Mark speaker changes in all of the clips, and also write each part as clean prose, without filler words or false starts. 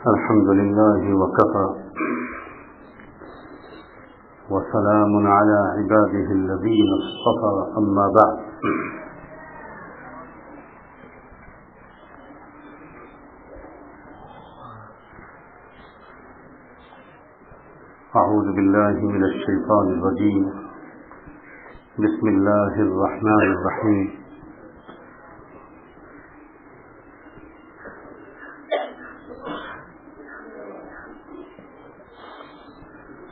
Speaker 1: الحمد لله وكفى وسلام على عباده الذين اصطفى أما بعد أعوذ بالله من الشيطان الرجيم بسم الله الرحمن الرحيم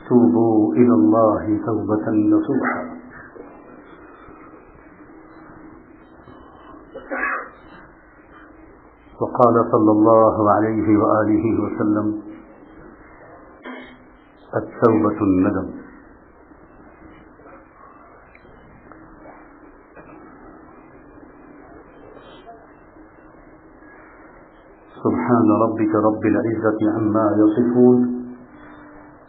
Speaker 1: توبوا إلى الله توبة نصوحا وقال صلى الله عليه وآله وسلم التوبة الندم. سبحان ربك رب العزة عما يصفون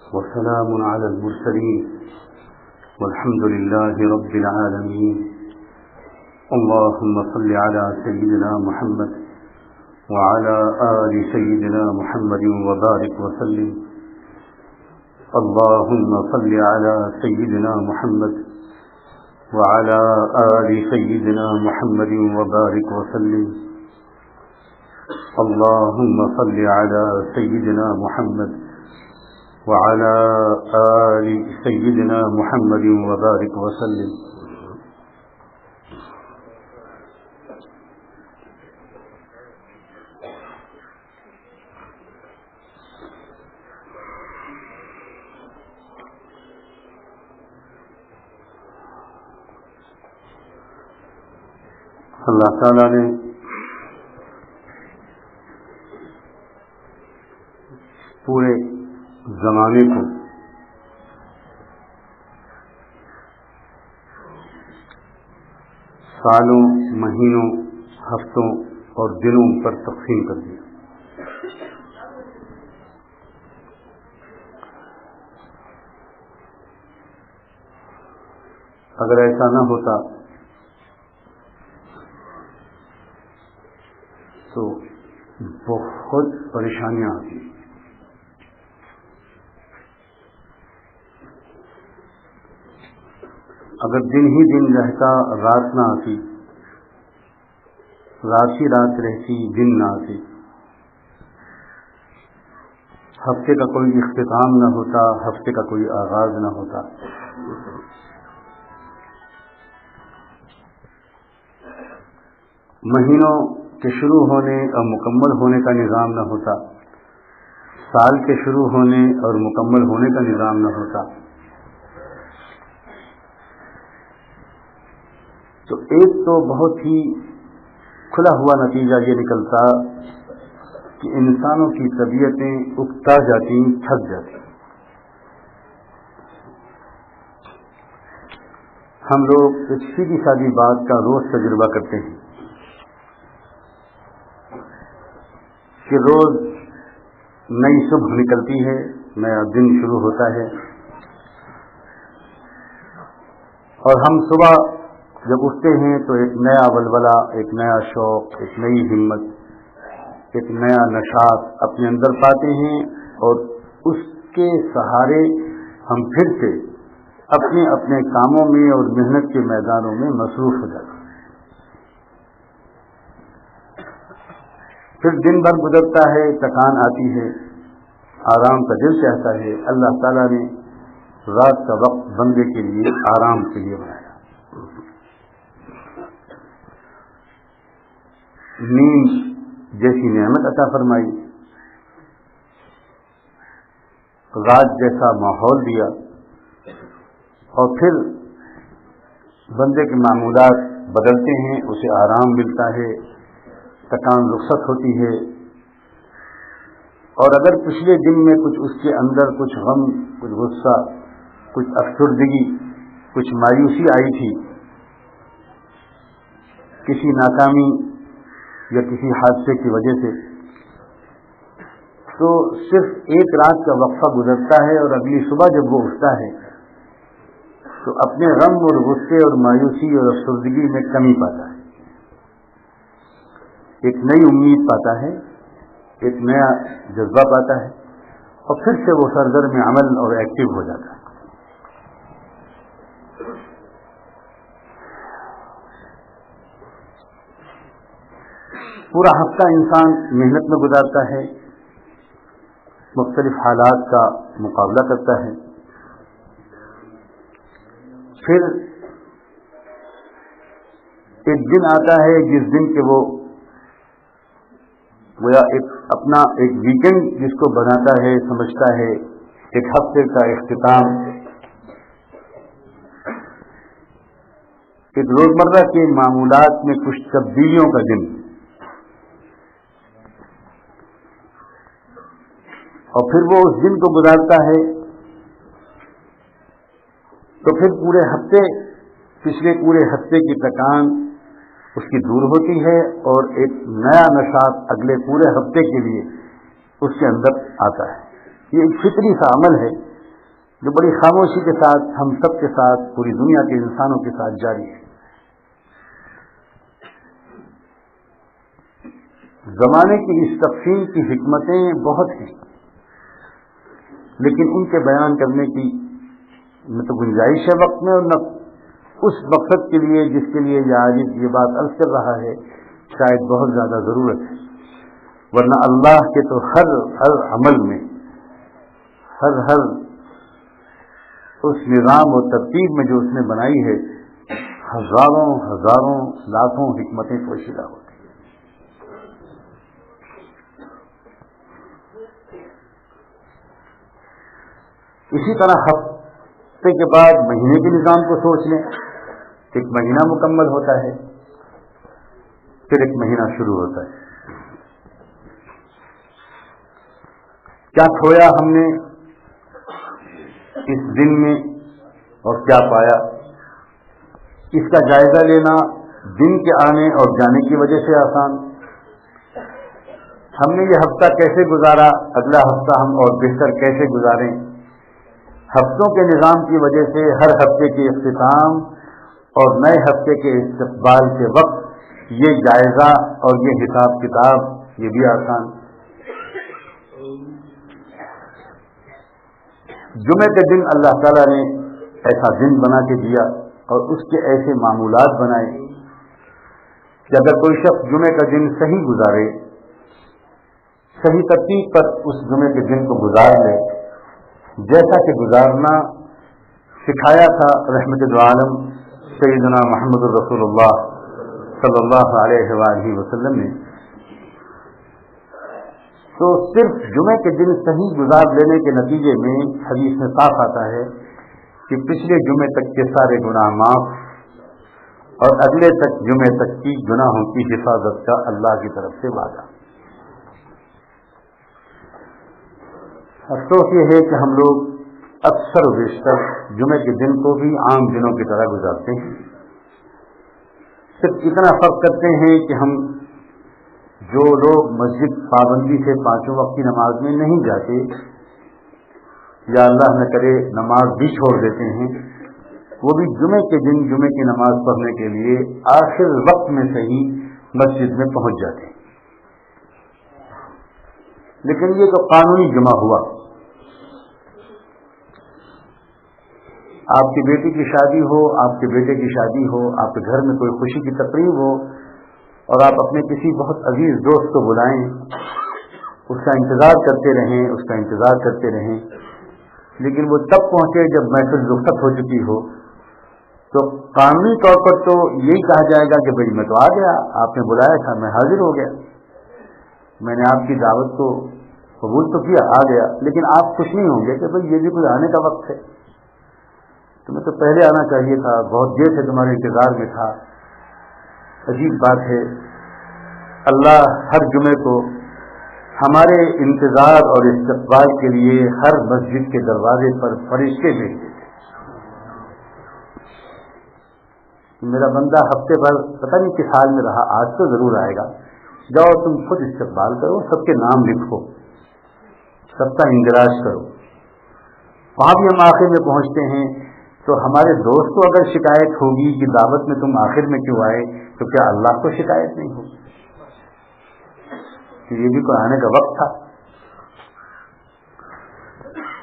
Speaker 1: وسلام على المرسلين والحمد لله رب العالمين. اللهم صل على سيدنا محمد وعلى آل سيدنا محمد وبارك وسلم. اللهم صل على سيدنا محمد وعلى آل سيدنا محمد وبارك وسلم. اللهم صل على سيدنا محمد وعلى آل سيدنا محمد وبارك وسلم. اللہ تعالیٰ نے پورے زمانے کو سالوں، مہینوں، ہفتوں اور دنوں پر تقسیم کر دیا. اگر ایسا نہ ہوتا تو بہت پریشانیاں آتی. اگر دن ہی دن رہتا، رات نہ آتی، رات ہی رات رہتی، دن نہ آتی، ہفتے کا کوئی اختتام نہ ہوتا، ہفتے کا کوئی آغاز نہ ہوتا. مہینوں کے شروع ہونے اور مکمل ہونے کا نظام نہ ہوتا، سال کے شروع ہونے اور مکمل ہونے کا نظام نہ ہوتا. تو ایک تو بہت ہی کھلا ہوا نتیجہ یہ نکلتا کہ انسانوں کی طبیعتیں اکتا جاتی، تھک جاتی. ہم لوگ ایک سیدھی سادی بات کا روز تجربہ کرتے ہیں کہ روز نئی صبح نکلتی ہے، نیا دن شروع ہوتا ہے، اور ہم صبح جب اٹھتے ہیں تو ایک نیا ولولہ، ایک نیا شوق، ایک نئی ہمت، ایک نیا نشاط اپنے اندر پاتے ہیں، اور اس کے سہارے ہم پھر سے اپنے اپنے کاموں میں اور محنت کے میدانوں میں مصروف ہو جاتے ہیں. پھر دن بھر گزرتا ہے، تھکان آتی ہے، آرام کا دل چاہتا ہے. اللہ تعالیٰ نے رات کا وقت بندے کے لیے آرام کے لیے بنایا. نیند جیسی نعمت عطا فرمائی، رات جیسا ماحول دیا، اور پھر بندے کے معمولات بدلتے ہیں، اسے آرام ملتا ہے، تھکان رخصت ہوتی ہے. اور اگر پچھلے دن میں کچھ اس کے اندر کچھ غم، کچھ غصہ، کچھ افسردگی، کچھ مایوسی آئی تھی کسی ناکامی یا کسی حادثے کی وجہ سے، تو صرف ایک رات کا وقفہ گزرتا ہے، اور اگلی صبح جب وہ اٹھتا ہے تو اپنے غم اور غصے اور مایوسی اور افسردگی میں کمی پاتا ہے. ایک نئی امید پاتا ہے، ایک نیا جذبہ پاتا ہے، اور پھر سے وہ سرگرم عمل اور ایکٹیو ہو جاتا ہے۔ پورا ہفتہ انسان محنت میں گزارتا ہے، مختلف حالات کا مقابلہ کرتا ہے، پھر ایک دن آتا ہے جس دن کہ وہ گویا اپنا ایک ویکنڈ جس کو بناتا ہے، سمجھتا ہے، ایک ہفتے کا اختتام، ایک روزمرہ کے معمولات میں کچھ تبدیلیوں کا دن، اور پھر وہ اس دن کو گزارتا ہے تو پھر پورے ہفتے، پچھلے پورے ہفتے کی تکان اس کی دور ہوتی ہے، اور ایک نیا نشاط اگلے پورے ہفتے کے لیے اس کے اندر آتا ہے۔ یہ ایک فطری سا عمل ہے جو بڑی خاموشی کے ساتھ ہم سب کے ساتھ، پوری دنیا کے انسانوں کے ساتھ جاری ہے۔ زمانے کی اس تقسیم کی حکمتیں بہت ہیں، لیکن ان کے بیان کرنے کی نہ تو گنجائش ہے وقت میں، اور نہ اس مقصد کے لیے جس کے لیے یہ عاجز یہ بات عرض کر رہا ہے شاید بہت زیادہ ضرورت ہے، ورنہ اللہ کے تو ہر عمل میں، ہر اس نظام و ترتیب میں جو اس نے بنائی ہے، ہزاروں لاکھوں حکمتیں پوشیدہ ہوتی ہیں۔ اسی طرح ہفتے کے بعد مہینے کے نظام کو سوچ لیں، ایک مہینہ مکمل ہوتا ہے، پھر ایک مہینہ شروع ہوتا ہے۔ کیا کھویا ہم نے اس دن میں اور کیا پایا، اس کا جائزہ لینا دن کے آنے اور جانے کی وجہ سے آسان۔ ہم نے یہ ہفتہ کیسے گزارا، اگلا ہفتہ ہم اور بہتر کیسے گزاریں۔ ہفتوں کے نظام کی وجہ سے ہر ہفتے کے اختتام اور نئے ہفتے کے استقبال کے وقت یہ جائزہ اور یہ حساب کتاب یہ بھی آسان۔ جمعے کے دن اللہ تعالیٰ نے ایسا دن بنا کے دیا اور اس کے ایسے معمولات بنائے کہ اگر کوئی شخص جمعے کا دن صحیح گزارے، صحیح ترتیب پر اس جمعے کے دن کو گزار لے، جیسا کہ گزارنا سکھایا تھا رحمت دو عالم سیدنا محمد الرسول اللہ صلی اللہ علیہ وآلہ وسلم نے، تو صرف جمعے کے دن صحیح گزار لینے کے نتیجے میں حدیث میں صاف آتا ہے کہ پچھلے جمعے تک کے سارے گناہ معاف اور اگلے جمعے تک کی گناہوں کی حفاظت کا اللہ کی طرف سے وعدہ۔ افسوس یہ ہے کہ ہم لوگ اکثر و بیشتر جمعے کے دن کو بھی عام دنوں کی طرح گزارتے ہیں، صرف اتنا فرق کرتے ہیں کہ ہم جو لوگ مسجد پابندی سے پانچوں وقت کی نماز میں نہیں جاتے، یا اللہ نہ کرے نماز بھی چھوڑ دیتے ہیں، وہ بھی جمعے کے دن جمعے کی نماز پڑھنے کے لیے آخر وقت میں صحیح مسجد میں پہنچ جاتے ہیں۔ لیکن یہ تو قانونی جمعہ ہوا۔ آپ کی بیٹی کی شادی ہو، آپ کے بیٹے کی شادی ہو، آپ کے گھر میں کوئی خوشی کی تقریب ہو، اور آپ اپنے کسی بہت عزیز دوست کو بلائیں، اس کا انتظار کرتے رہیں، لیکن وہ تب پہنچے جب محفل رخصت ہو چکی ہو، تو قانونی طور پر تو یہی کہا جائے گا کہ بھائی میں تو آ گیا، آپ نے بلایا تھا، میں حاضر ہو گیا، میں نے آپ کی دعوت کو قبول تو کیا، آ گیا۔ لیکن آپ خوش نہیں ہوں گے کہ بھائی یہ بھی کوئی آنے کا وقت ہے، تمہیں تو پہلے آنا چاہیے تھا، بہت دیر سے تمہارے انتظار میں تھا۔ عجیب بات ہے، اللہ ہر جمعے کو ہمارے انتظار اور استقبال کے لیے ہر مسجد کے دروازے پر فرشتے بھیج دیتے۔ میرا بندہ ہفتے بھر پتہ نہیں کس حال میں رہا، آج تو ضرور آئے گا، جاؤ تم خود استقبال کرو، سب کے نام لکھو، سب کا اندراج کرو۔ وہاں بھی ہم آخر میں پہنچتے ہیں تو ہمارے دوست کو اگر شکایت ہوگی کہ دعوت میں تم آخر میں کیوں آئے، تو کیا اللہ کو شکایت نہیں ہوگی؟ کہ یہ بھی کوئی آنے کا وقت تھا.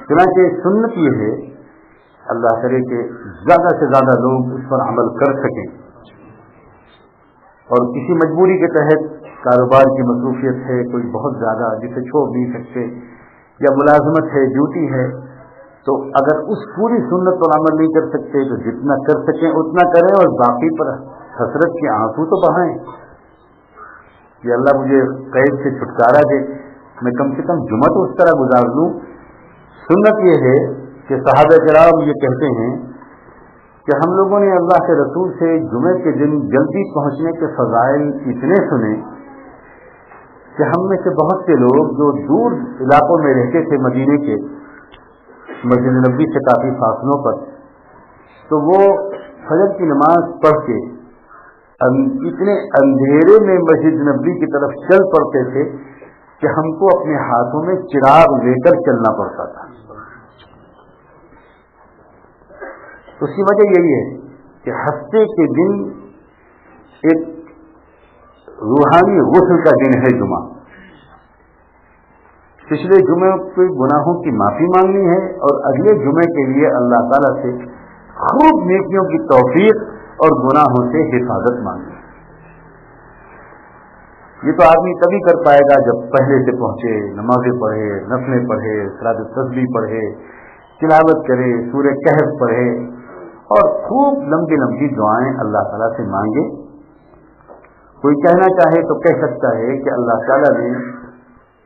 Speaker 1: چنانچہ سنت یہ ہے اللہ کرے کہ زیادہ سے زیادہ لوگ اس پر عمل کر سکیں، اور کسی مجبوری کے تحت کاروبار کی مصروفیت ہے کوئی بہت زیادہ جسے چھوڑ نہیں سکتے، یا ملازمت ہے، ڈیوٹی ہے، تو اگر اس پوری سنت پر عمل نہیں کر سکتے تو جتنا کر سکیں اتنا کریں، اور باقی پر حسرت کے آنسو تو بہائیں کہ اللہ مجھے قید سے چھٹکارا دے، میں کم سے کم جمعہ تو اس طرح گزار لوں. سنت یہ ہے کہ صحابہ کرام یہ کہتے ہیں کہ ہم لوگوں نے اللہ کے رسول سے جمعے کے دن جلدی پہنچنے کے فضائل اتنے سنے کہ ہم میں سے بہت سے لوگ جو دور علاقوں میں رہتے تھے مدینے کے، مسجد نبوی سے کافی فاصلوں پر، تو وہ فجر کی نماز پڑھ کے اتنے اندھیرے میں مسجد نبوی کی طرف چل پڑتے تھے کہ ہم کو اپنے ہاتھوں میں چراغ لے کر چلنا پڑتا تھا. اس کی وجہ یہی ہے کہ ہفتے کے دن ایک روحانی غسل کا دن ہے جمعہ. پچھلے جمعے کے گناہوں کی معافی مانگنی ہے، اور اگلے جمعے کے لیے اللہ تعالیٰ سے خوب نیکیوں کی توفیق اور گناہوں سے حفاظت مانگنی. یہ تو آدمی تبھی کر پائے گا جب پہلے سے پہنچے، نمازیں پڑھے، نفلیں پڑھے، صلاۃ التسبیح پڑھے، تلاوت کرے، سورہ کہف پڑھے، اور خوب لمبی لمبی دعائیں اللہ تعالیٰ سے مانگے. کوئی کہنا چاہے تو کہہ سکتا ہے کہ اللہ تعالیٰ نے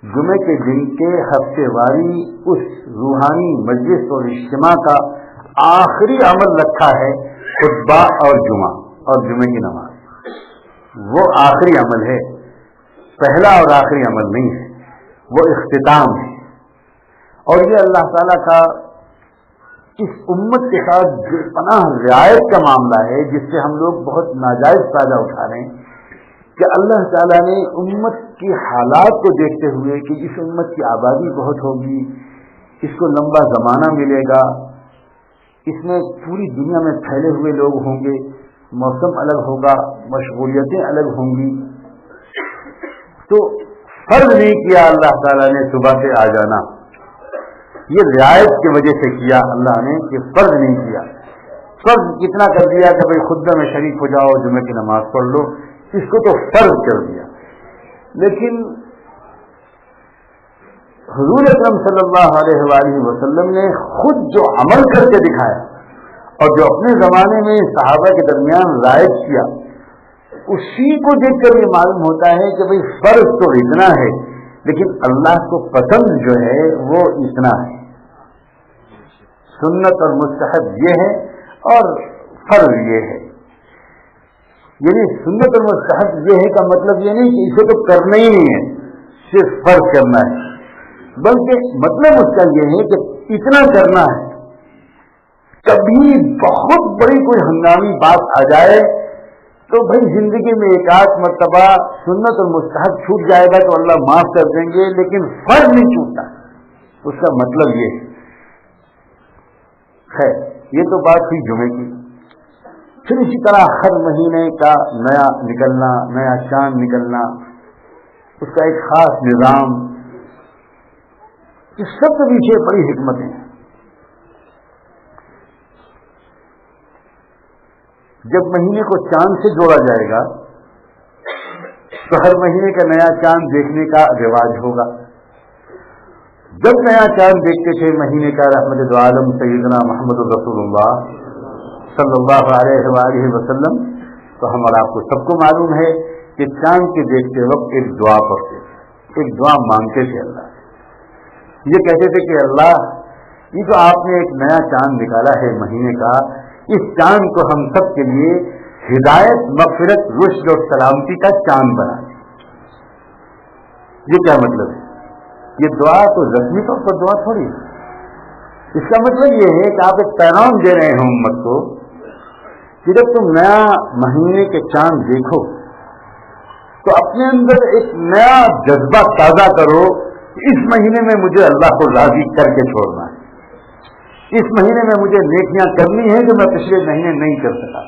Speaker 1: جمعے کے دن کے ہفتے واری اس روحانی مجلس اور اجتماع کا آخری عمل رکھا ہے خطبہ اور جمعہ اور جمعے کی نماز. وہ آخری عمل ہے، پہلا اور آخری عمل نہیں ہے، وہ اختتام ہے. اور یہ اللہ تعالیٰ کا اس امت کے ساتھ بے پناہ رعایت کا معاملہ ہے، جس سے ہم لوگ بہت ناجائز فائدہ اٹھا رہے ہیں کہ اللہ تعالیٰ نے امت کی حالات کو دیکھتے ہوئے کہ اس امت کی آبادی بہت ہوگی، اس کو لمبا زمانہ ملے گا، اس میں پوری دنیا میں پھیلے ہوئے لوگ ہوں گے، موسم الگ ہوگا، مشغولیتیں الگ ہوں گی، تو فرض نہیں کیا اللہ تعالیٰ نے صبح سے آ جانا. یہ رعایت کی وجہ سے کیا اللہ نے کہ فرض نہیں کیا. فرض کتنا کر دیا کہ بھائی خطبہ میں شریک ہو جاؤ، جمعے کی نماز پڑھ لو، اس کو تو فرض کر دیا. لیکن حضور اکرم صلی اللہ علیہ وآلہ وسلم نے خود جو عمل کر کے دکھایا اور جو اپنے زمانے میں صحابہ کے درمیان رائج کیا، اسی کو دیکھ کر یہ معلوم ہوتا ہے کہ بھئی فرض تو اتنا ہے، لیکن اللہ کو پسند جو ہے وہ اتنا ہے. سنت اور مستحب یہ ہے اور فرض یہ ہے. یعنی سنت اور مستحب یہ ہے کا مطلب یہ نہیں کہ اسے تو کرنا ہی نہیں ہے، صرف فرض کرنا ہے، بلکہ مطلب اس کا یہ ہے کہ اتنا کرنا ہے. کبھی بہت بڑی کوئی ہنگامی بات آ جائے تو بھائی زندگی میں ایک آدھ مرتبہ سنت اور مستحب چھوٹ جائے گا تو اللہ معاف کر دیں گے، لیکن فرض نہیں چھوٹتا. اس کا مطلب یہ ہے. خیر، یہ تو بات ہوئی جمعے کی. پھر اسی طرح ہر مہینے کا نیا نکلنا، نیا چاند نکلنا، اس کا ایک خاص نظام، اس سب کے پیچھے بڑی حکمتیں ہیں. جب مہینے کو چاند سے جوڑا جائے گا تو ہر مہینے کا نیا چاند دیکھنے کا رواج ہوگا. جب نیا چاند دیکھتے تھے مہینے کا رحمت دو عالم سیدنا محمد رسول اللہ صلی اللہ علیہ وآلہ وسلم، تو ہمارا آپ کو سب کو معلوم ہے کہ چاند کے دیکھتے وقت ایک دعا پڑھتے تھے، ایک دعا مانگتے تھے اللہ سے. یہ کہتے تھے کہ اللہ، یہ جو آپ نے ایک نیا چاند نکالا ہے مہینے کا، اس چاند کو ہم سب کے لیے ہدایت، مغفرت، رشد اور سلامتی کا چاند بنا. یہ کیا مطلب ہے؟ یہ دعا تو رسمی طور پر دعا تھوڑی ہے. اس کا مطلب یہ ہے کہ آپ ایک پیغام دے رہے ہیں امت کو کہ جب تم نیا مہینے کے چاند دیکھو تو اپنے اندر ایک نیا جذبہ تازہ کرو. اس مہینے میں مجھے اللہ کو راضی کر کے چھوڑنا ہے، اس مہینے میں مجھے نیکیاں کرنی ہیں جو میں پچھلے مہینے نہیں کر سکا،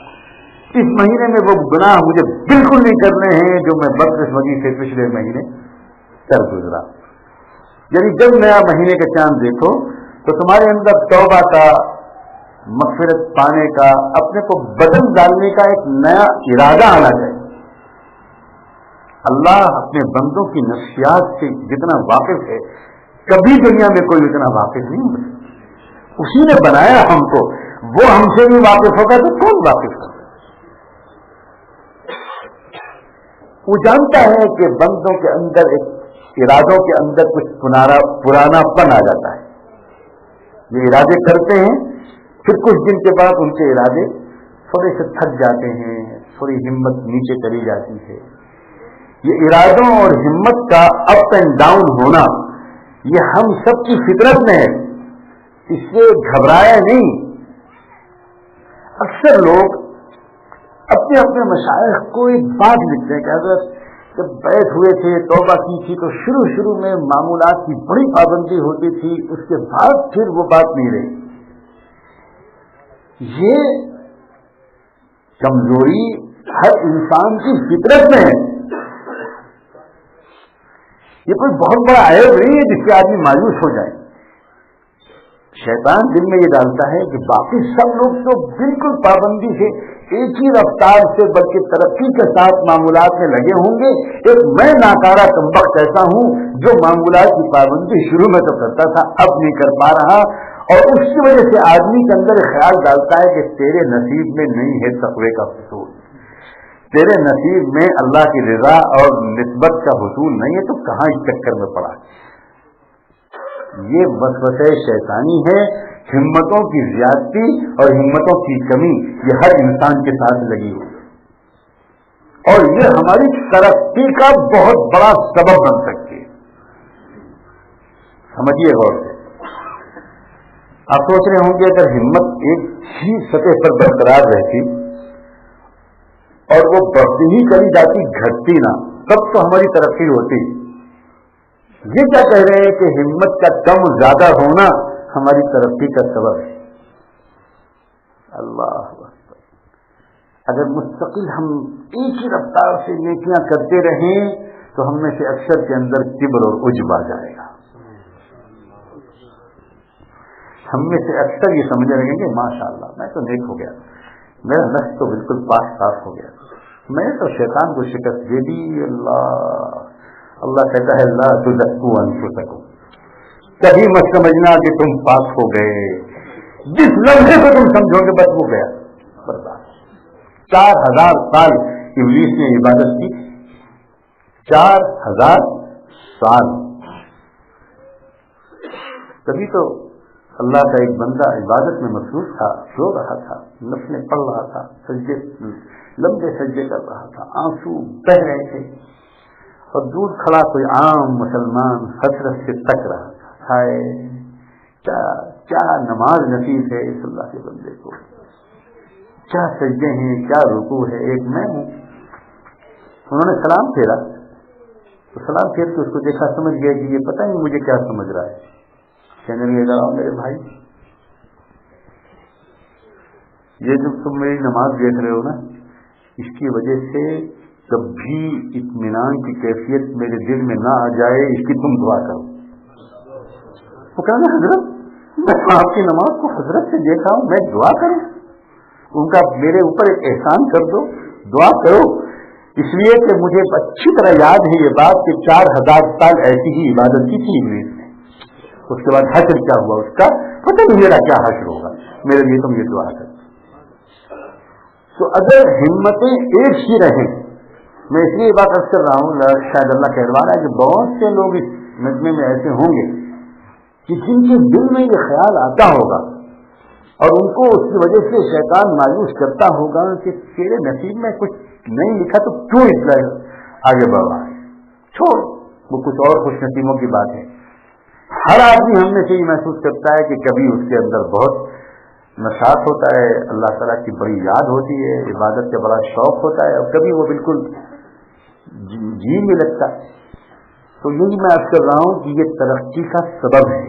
Speaker 1: اس مہینے میں وہ گناہ مجھے بالکل نہیں کرنے ہیں جو میں بدقسمتی سے پچھلے مہینے کر گزرا. یعنی جب نیا مہینے کا چاند دیکھو تو تمہارے اندر توبہ کا، مغفرت پانے کا، اپنے کو بدل ڈالنے کا ایک نیا ارادہ آنا چاہیے. اللہ اپنے بندوں کی نفسیات سے جتنا واقف ہے کبھی دنیا میں کوئی اتنا واقف نہیں ہوتا. اسی نے بنایا ہم کو، وہ ہم سے بھی واقف ہوگا تو کون واقف ہوگا؟ وہ جانتا ہے کہ بندوں کے اندر ایک ارادوں کے اندر کچھ پرانا پن آ جاتا ہے. یہ ارادے کرتے ہیں، پھر کچھ دن کے بعد ان کے ارادے تھوڑے سے تھک جاتے ہیں، تھوڑی ہمت نیچے چلی جاتی ہے. یہ ارادوں اور ہمت کا اپ اینڈ ڈاؤن ہونا یہ ہم سب کی فطرت میں ہے، اس سے گھبرایا نہیں. اکثر لوگ اپنے اپنے مشائخ کو ایک بات لکھتے ہیں کہ حضرت جب بیٹھ ہوئے تھے، توبہ کی تھی تو شروع میں معمولات کی بڑی پابندی ہوتی تھی، اس کے بعد پھر وہ بات نہیں رہی. یہ کمزوری ہر انسان کی فطرت میں ہے. یہ کوئی بہت بڑا عیب نہیں ہے جس سے آدمی مایوس ہو جائے. شیطان دل میں یہ ڈالتا ہے کہ باقی سب لوگ تو بالکل پابندی سے ایک ہی رفتار سے بلکہ ترقی کے ساتھ معمولات میں لگے ہوں گے، ایک میں ناکارہ کمبخت ایسا ہوں جو معمولات کی پابندی شروع میں تو کرتا تھا اب نہیں کر پا رہا. اور اس کی وجہ سے آدمی کے اندر خیال ڈالتا ہے کہ تیرے نصیب میں نہیں ہے تقوی کا حصول، تیرے نصیب میں اللہ کی رضا اور نسبت کا حصول نہیں ہے، تو کہاں اس چکر میں پڑا. یہ وسوسہ شیطانی ہے. ہمتوں کی زیادتی اور ہمتوں کی کمی یہ ہر انسان کے ساتھ لگی ہوئی ہے اور یہ ہماری ترقی کا بہت بڑا سبب بن سکتی ہے. سمجھیے غور سے. آپ سوچ رہے ہوں کہ اگر ہمت ایک ہی سطح پر برقرار رہتی اور وہ بڑھتی ہی چلی جاتی گھٹتی نہ، تب تو ہماری ترقی ہوتی. یہ کیا کہہ رہے ہیں کہ ہمت کا کم زیادہ ہونا ہماری ترقی کا سبب ہے. اللہ اکبر. اگر مستقل ہم ایک ہی رفتار سے نیکیاں کرتے رہیں تو ہم میں سے اکثر کے اندر کبر اور عجب آ جائے گا. ہم میں سے اکثر یہ سمجھنے لگیں گے ماشاءاللہ میں تو نیک ہو گیا، میرا نفس تو بالکل پاک صاف ہو گیا، میں نے تو شیطان کو شکست دے دی. اللہ کہتا ہے لا تزکوا انفسکم، کبھی مت سمجھنا کہ تم پاک ہو گئے. جس لمحے کو تم سمجھو کہ بس ہو گیا برباد. 4000 سال ابلیس نے عبادت کی، 4000 سال. تبھی تو اللہ کا ایک بندہ عبادت میں مصروف تھا، سو رہا تھا، نفلیں پڑھ رہا تھا، سجدے لمبے سجدے کر رہا تھا، آنسو بہ رہے تھے، اور دور کھڑا کوئی عام مسلمان حسرت سے تک رہا تھا. ہائے کیا نماز نصیب ہے اس اللہ کے بندے کو، کیا سجدے ہیں، کیا رکوع ہے. ایک میں ہوں. انہوں نے سلام پھیرا تو سلام پھیر کے اس کو دیکھا، سمجھ گیا کہ یہ پتہ نہیں مجھے کیا سمجھ رہا ہے. کہنے لگے میرے بھائی یہ جو تم میری نماز دیکھ رہے ہو نا، اس کی وجہ سے کبھی اطمینان کی کیفیت میرے دل میں نہ آ جائے، اس کی تم دعا کرو. وہ کہنا حضرت میں آپ کی نماز کو حضرت سے دیکھا ہوں، میں دعا کروں؟ ان کا میرے اوپر ایک احسان کر دو، دعا کرو. اس لیے کہ مجھے اچھی طرح یاد ہے یہ بات کہ 4000 سال ایسی ہی عبادت کی تھی ابلیس نے. اس کے بعد حشر کیا ہوا اس کا پتہ نہیں، میرا کیا حشر ہوگا، میرے لیے تم یہ دعا کرو. تو اگر ہمتیں ایک ہی رہیں، میں اس لیے بات کر رہا ہوں، شاید اللہ کہلوا رہا ہے کہ بہت سے لوگ اس مجمع میں ایسے ہوں گے کہ جن کے دل میں یہ خیال آتا ہوگا اور ان کو اس کی وجہ سے شیطان مایوس کرتا ہوگا کہ تیرے نصیب میں کچھ نہیں لکھا تو کیوں اس طرح آگے بڑھ رہا ہے، چھوڑ وہ کچھ اور خوش نصیبوں کی بات ہے. ہر آدمی ہم میں سے یہ محسوس کرتا ہے کہ کبھی اس کے اندر بہت نشاط ہوتا ہے، اللہ تعالیٰ کی بڑی یاد ہوتی ہے، عبادت کا بڑا شوق ہوتا ہے، اور کبھی وہ بالکل جی نہیں لگتا. تو یہی میں عرض کر رہا ہوں کہ یہ ترقی کا سبب ہے،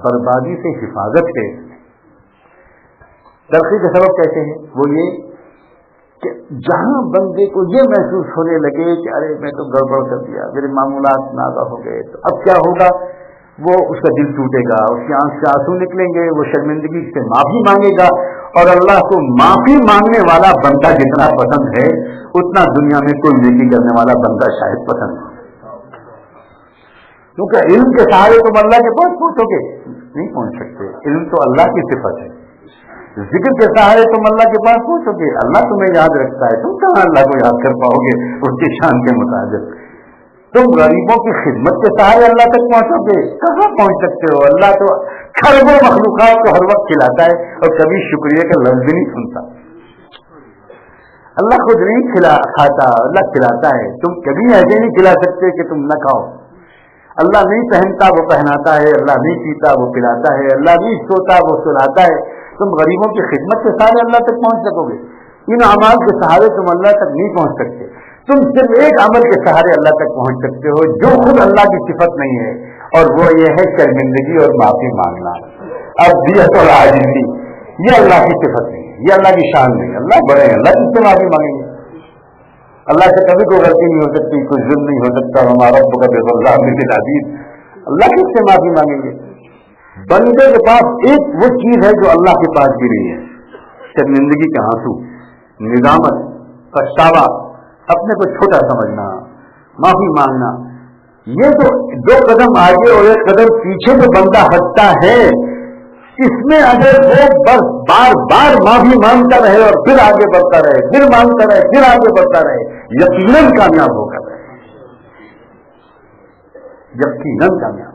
Speaker 1: بربادی سے حفاظت ہے. ترقی کا سبب کیسے ہے؟ وہ یہ کہ جہاں بندے کو یہ محسوس ہونے لگے کہ ارے میں تو گڑبڑ کر دیا، میرے معمولات ناگا ہو گئے، تو اب کیا ہوگا؟ وہ اس کا دل ٹوٹے گا، اس کی آنکھ سے آنسو نکلیں گے، وہ شرمندگی سے معافی مانگے گا. اور اللہ کو معافی مانگنے والا بندہ جتنا پسند ہے اتنا دنیا میں کوئی نیکی کرنے والا بندہ شاید پسند ہے. کیونکہ علم کے سہارے تم اللہ کے پاس پہنچو گے نہیں پہنچ سکتے، علم تو اللہ کی صفت ہے. ذکر کے سہارے تم اللہ کے پاس پہنچو گے، اللہ تمہیں یاد رکھتا ہے، تم کہاں اللہ کو یاد کر پاؤ گے اس کی شان کے مطابق. تم غریبوں کی خدمت کے سہارے اللہ تک پہنچو گے، کہاں پہنچ سکتے ہو؟ اللہ تو خربوں مخلوقات کو ہر وقت کھلاتا ہے اور کبھی شکریہ کا لفظ بھی نہیں سنتا. اللہ خود نہیں کھاتا، اللہ کھلاتا ہے. تم کبھی ایسے نہیں کھلا سکتے کہ تم نہ کھاؤ. اللہ نہیں پہنتا وہ پہناتا ہے، اللہ نہیں پیتا وہ پلاتا ہے، اللہ نہیں سوتا وہ سلاتا ہے. تم غریبوں کی خدمت کے سہارے اللہ تک پہنچ سکو گے. ان اعمال کے سہارے تم اللہ تک نہیں پہنچ سکتے. تم صرف ایک عمل کے سہارے اللہ تک پہنچ سکتے ہو جو خود اللہ کی صفت نہیں ہے، اور وہ یہ ہے شرمندگی اور معافی مانگنا. اب دیت اور عاجزی یہ اللہ کی صفت نہیں ہے، یہ اللہ کی شان نہیں ہے. اللہ بڑے ہیں، اللہ کس سے معافی مانگیں گے؟ اللہ سے کبھی کوئی غلطی نہیں ہو سکتی، کوئی ظلم نہیں ہو سکتا. ہمارا رب کا بظلام للعبید، اللہ کس سے معافی مانگیں گے؟ بندے کے پاس ایک وہ چیز ہے جو اللہ کے پاس بھی نہیں ہے، شرمندگی کے آنسو، ندامت، پچھتاوا، اپنے کو چھوٹا سمجھنا، معافی مانگنا. یہ تو دو قدم آگے اور ایک قدم پیچھے جو بندہ ہٹتا ہے، اس میں اگر وہ بس بار بار معافی مانگتا رہے اور پھر آگے بڑھتا رہے، پھر مانگتا رہے، پھر آگے بڑھتا رہے، یقیناً کامیاب ہوگا، یقیناً کامیاب.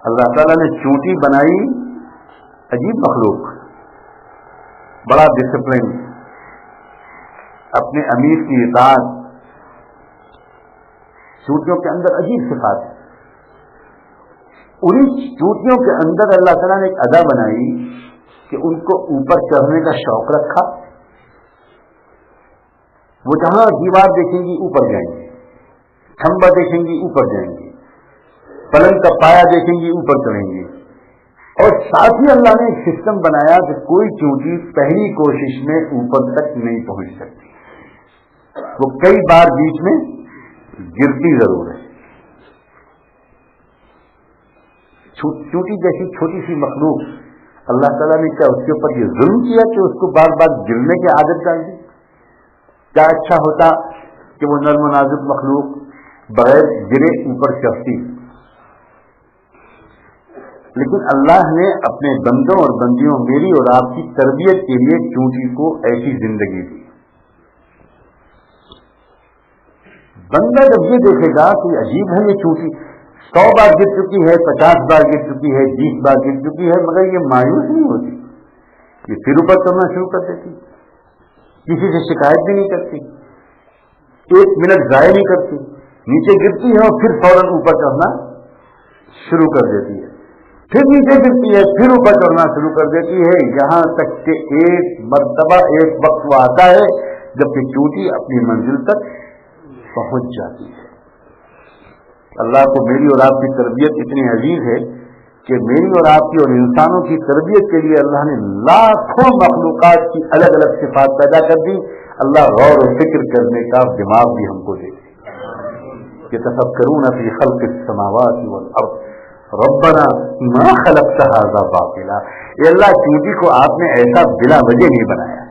Speaker 1: اللہ تعالیٰ نے چونٹی بنائی، عجیب مخلوق، بڑا ڈسپلن، اپنے امیر کی اطاعت. چونٹیوں کے اندر عجیب صفات ہے. انہیں چونٹیوں کے اندر اللہ تعالیٰ نے ایک ادا بنائی کہ ان کو اوپر چڑھنے کا شوق رکھا. وہ جہاں دیوار دیکھیں گی اوپر جائیں گی، کھمبا دیکھیں گی اوپر جائیں گی، پلنگ کا پایا دیکھیں گی اوپر چڑھیں گی. اور ساتھ ہی اللہ نے ایک سسٹم بنایا کہ کوئی چونٹی پہلی کوشش میں اوپر تک نہیں پہنچ سکتی، وہ کئی بار بیچ میں گرتی ضرور ہے. چونٹی جیسی چھوٹی سی مخلوق اللہ تعالیٰ نے کیا اس کے اوپر یہ ظلم کیا کہ اس کو بار بار گرنے کی عادت ڈال دی؟ کیا اچھا ہوتا کہ وہ نرم و نازک مخلوق بغیر گرے اوپر چڑھتی. لیکن اللہ نے اپنے بندوں اور بندیوں، میری اور آپ کی تربیت کے لیے چونٹی کو ایسی زندگی دی. بندہ جب یہ دیکھے گا کہ عجیب ہے یہ چونٹی 100 بار گر چکی ہے، 50 بار گر چکی ہے، 20 بار گر چکی ہے، مگر یہ مایوس نہیں ہوتی. یہ پھر اوپر چڑھنا شروع کر دیتی، کسی سے شکایت بھی نہیں کرتی، 1 منٹ ضائع نہیں کرتی. نیچے گرتی ہے اور پھر فوراً اوپر چڑھنا شروع کر دیتی ہے، پھر نیچے گرتی ہے، پھر اوپر چڑھنا شروع کر دیتی ہے، یہاں تک کہ ایک مرتبہ ایک وقت وہ آتا ہے جبکہ چونٹی اپنی منزل تک پہنچ جاتی ہے. اللہ کو میری اور آپ کی تربیت اتنی عزیز ہے کہ میری اور آپ کی اور انسانوں کی تربیت کے لیے اللہ نے لاکھوں مخلوقات کی الگ الگ صفات پیدا کر دی. اللہ غور و فکر کرنے کا دماغ بھی ہم کو دے کہ تفکرون فی خلق السماوات والارض ربنا ما خلقت هذا باطلا. اے اللہ چونٹی کو آپ نے ایسا بلا وجہ نہیں بنایا.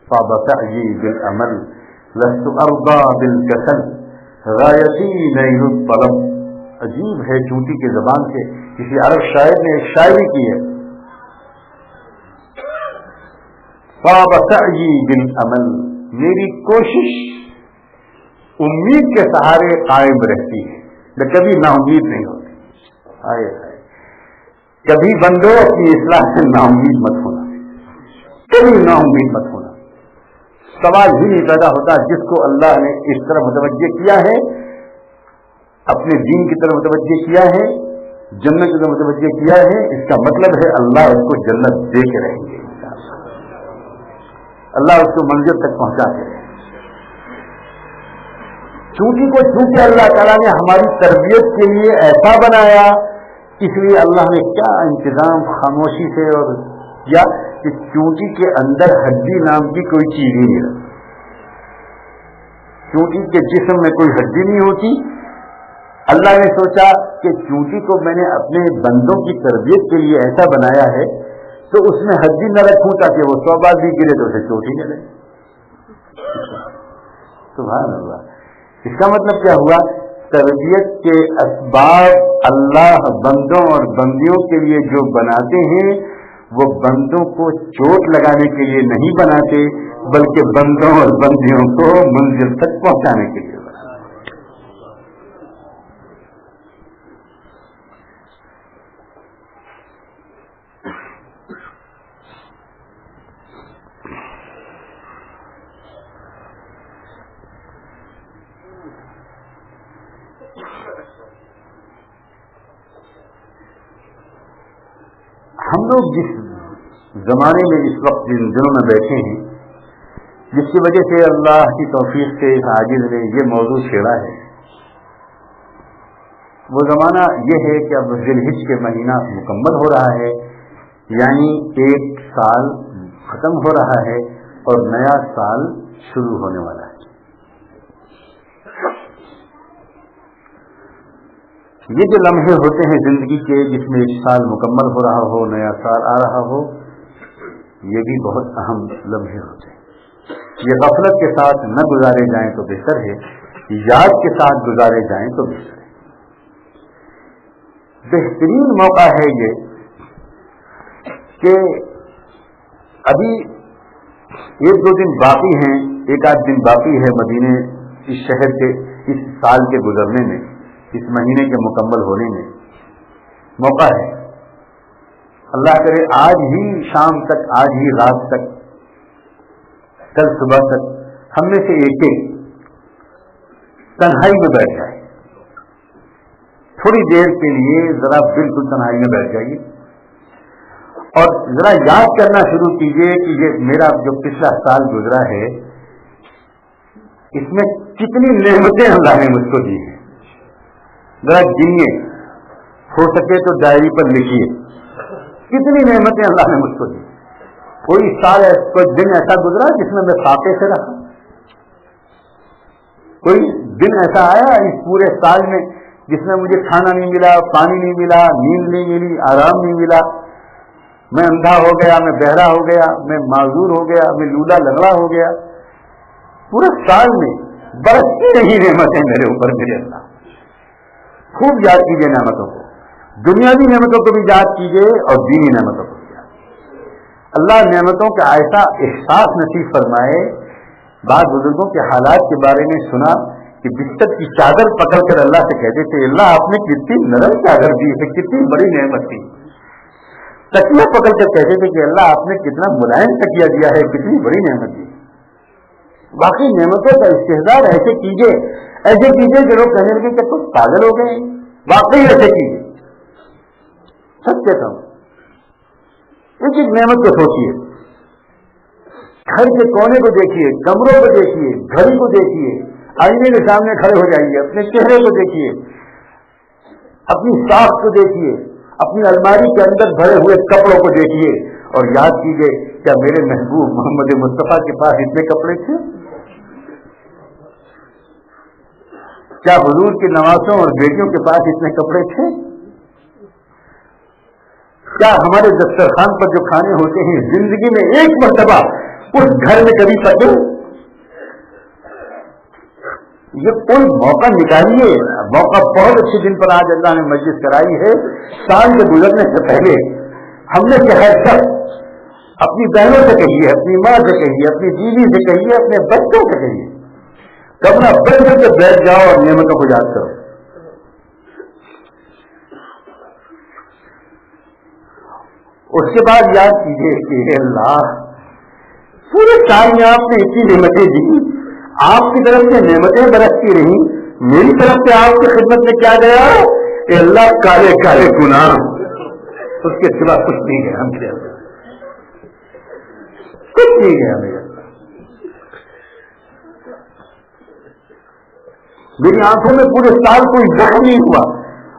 Speaker 1: فابتعی بالعمل لست ارضا بالکسل غایتی نیل الطلب. عجیب ہے چونٹی کی زبان سے. کسی عرب شاعر نے ایک شاعری کی ہے، فابتعی بالعمل، میری کوشش امید کے سہارے قائم رہتی ہے، میں کبھی نا امید نہیں ہوتی. آئے آئے کبھی بندو اپنی اصلاح سے نا امید مت ہونا، کبھی نا امید مت ہونا. سوال ہی نہیں پیدا ہوتا. جس کو اللہ نے اس طرح متوجہ کیا ہے، اپنے دین کی طرف متوجہ کیا ہے، جنت کی طرف متوجہ کیا ہے، اس کا مطلب ہے اللہ اس کو جنت دے کے رہیں گے، اللہ اس کو منزل تک پہنچا کے رہیں گے. چونٹی کو چونکہ اللہ تعالیٰ نے ہماری تربیت کے لیے ایسا بنایا اس لیے اللہ نے کیا انتظام خاموشی سے اور کیا کہ چونٹی کے اندر ہڈی نام کی کوئی چیز نہیں ہے. چونٹی کے جسم میں کوئی ہڈی نہیں ہوتی. اللہ نے سوچا کہ چونٹی کو میں نے اپنے بندوں کی تربیت کے لیے ایسا بنایا ہے تو اس میں ہڈی نہ رکھوں تاکہ وہ 100 بار بھی گرے تو اسے چوٹ ہی نہ لگے. سبحان اللہ. اس کا مطلب کیا ہوا؟ تربیت کے اسباب اللہ بندوں اور بندیوں کے لیے جو بناتے ہیں وہ بندوں کو چوٹ لگانے کے لیے نہیں بناتے بلکہ بندوں اور بندیوں کو منزل تک پہنچانے کے لیے بناتے. ہم لوگ جس زمانے میں اس وقت جن دنوں میں بیٹھے ہیں جس کی وجہ سے اللہ کی توفیق سے عاجز نے یہ موضوع چھیڑا ہے، وہ زمانہ یہ ہے کہ اب ذی الحج کے مہینہ مکمل ہو رہا ہے، یعنی 1 سال ختم ہو رہا ہے اور نیا سال شروع ہونے والا ہے. یہ جو لمحے ہوتے ہیں زندگی کے جس میں 1 سال مکمل ہو رہا ہو، نیا سال آ رہا ہو، یہ بھی بہت اہم لمحے ہوتے ہیں. یہ غفلت کے ساتھ نہ گزارے جائیں تو بہتر ہے، یاد کے ساتھ گزارے جائیں تو بہتر ہے. بہترین موقع ہے یہ کہ ابھی 1-2 دن باقی ہیں، 1-8 دن باقی ہے مدینے اس شہر کے اس سال کے گزرنے میں، اس مہینے کے مکمل ہونے میں موقع ہے. اللہ کرے آج ہی شام تک، آج ہی رات تک، کل صبح تک ہم میں سے ایک تنہائی میں بیٹھ جائے. تھوڑی دیر کے لیے ذرا بالکل تنہائی میں بیٹھ جائیے اور ذرا یاد کرنا شروع کیجیے کہ یہ میرا جو پچھلا سال گزرا ہے اس میں کتنی نعمتیں اللہ نے مجھ کو دی ہیں. ذرا گنیے، ہو سکے تو ڈائری پر لکھیے کتنی نعمتیں اللہ نے مجھ کو دی. کوئی سال کوئی دن ایسا گزرا جس میں میں فاقے سے رہا، کوئی دن ایسا آیا اس پورے سال میں جس میں مجھے کھانا نہیں ملا، پانی نہیں ملا، نیند نہیں ملی، آرام نہیں ملا، میں اندھا ہو گیا، میں بہرا ہو گیا، میں معذور ہو گیا، میں لولا لنگڑا ہو گیا. پورے سال میں برستی رہی نعمتیں میرے اوپر. میرے اللہ خوب یاد کیجیے نعمتوں کو، دنیاوی نعمتوں کو بھی یاد کیجیے اور دینی نعمتوں کو بھی یاد کیجیے. اللہ نعمتوں کا ایسا احساس نصیب فرمائے. بعض بزرگوں کے حالات کے بارے میں سنا کہ بستر کی چادر پکڑ کر اللہ سے کہتے تھے اللہ آپ نے کتنی نرم چادر دی ہے، کتنی بڑی نعمت دی. تکیہ پکڑ کر کہتے تھے کہ اللہ آپ نے کتنا ملائم تکیہ دیا ہے، کتنی بڑی نعمت دی. باقی نعمتوں کا استحضار ایسے کیجیے کہ لوگ کہنے لگے کہ تم پاگل ہو گئے. واقعی ایسے کیجیے. سچ کہتا ہوں، ایک ایک نعمت کو سوچیے. گھر کے کونے کو دیکھیے، کمروں کو دیکھیے، گھڑی کو دیکھیے، آئینے کے سامنے کھڑے ہو جائیے، اپنے چہرے کو دیکھیے، اپنی ساخت کو دیکھیے، اپنی الماری کے اندر بھرے ہوئے کپڑوں کو دیکھیے اور یاد کیجیے کیا میرے محبوب محمد مصطفیٰ کے پاس اتنے کپڑے تھے؟ کیا حضور کے نوازوں اور بیٹیوں کے پاس اتنے کپڑے تھے؟ کیا ہمارے دسترخوان پر جو کھانے ہوتے ہیں زندگی میں ایک مرتبہ اس گھر میں کبھی پکے؟ یہ کوئی موقع نکالیے. موقع بہت اچھے دن پر آج اللہ نے مجلس کرائی ہے. سال کے گزرنے سے پہلے ہم نے شہر تک اپنی بہنوں سے کہیے، اپنی ماں سے کہیے، اپنی بیوی سے کہیے، اپنے بچوں سے کہیے، کمرہ بند کر کے بیٹھ جاؤ اور نعمتوں کو یاد کرو. اس کے بعد یاد کیجیے کہ اللہ پورے سال میں آپ نے اتنی نعمتیں دی، آپ کی طرف سے نعمتیں برستی رہی، میری طرف سے آپ کی خدمت میں کیا گیا؟ کہ اللہ کالے کالے گناہ، اس کے سوا کچھ نہیں گیا ہم سے، کچھ نہیں گیا. میری آنکھوں میں پورے سال کوئی زخم نہیں ہوا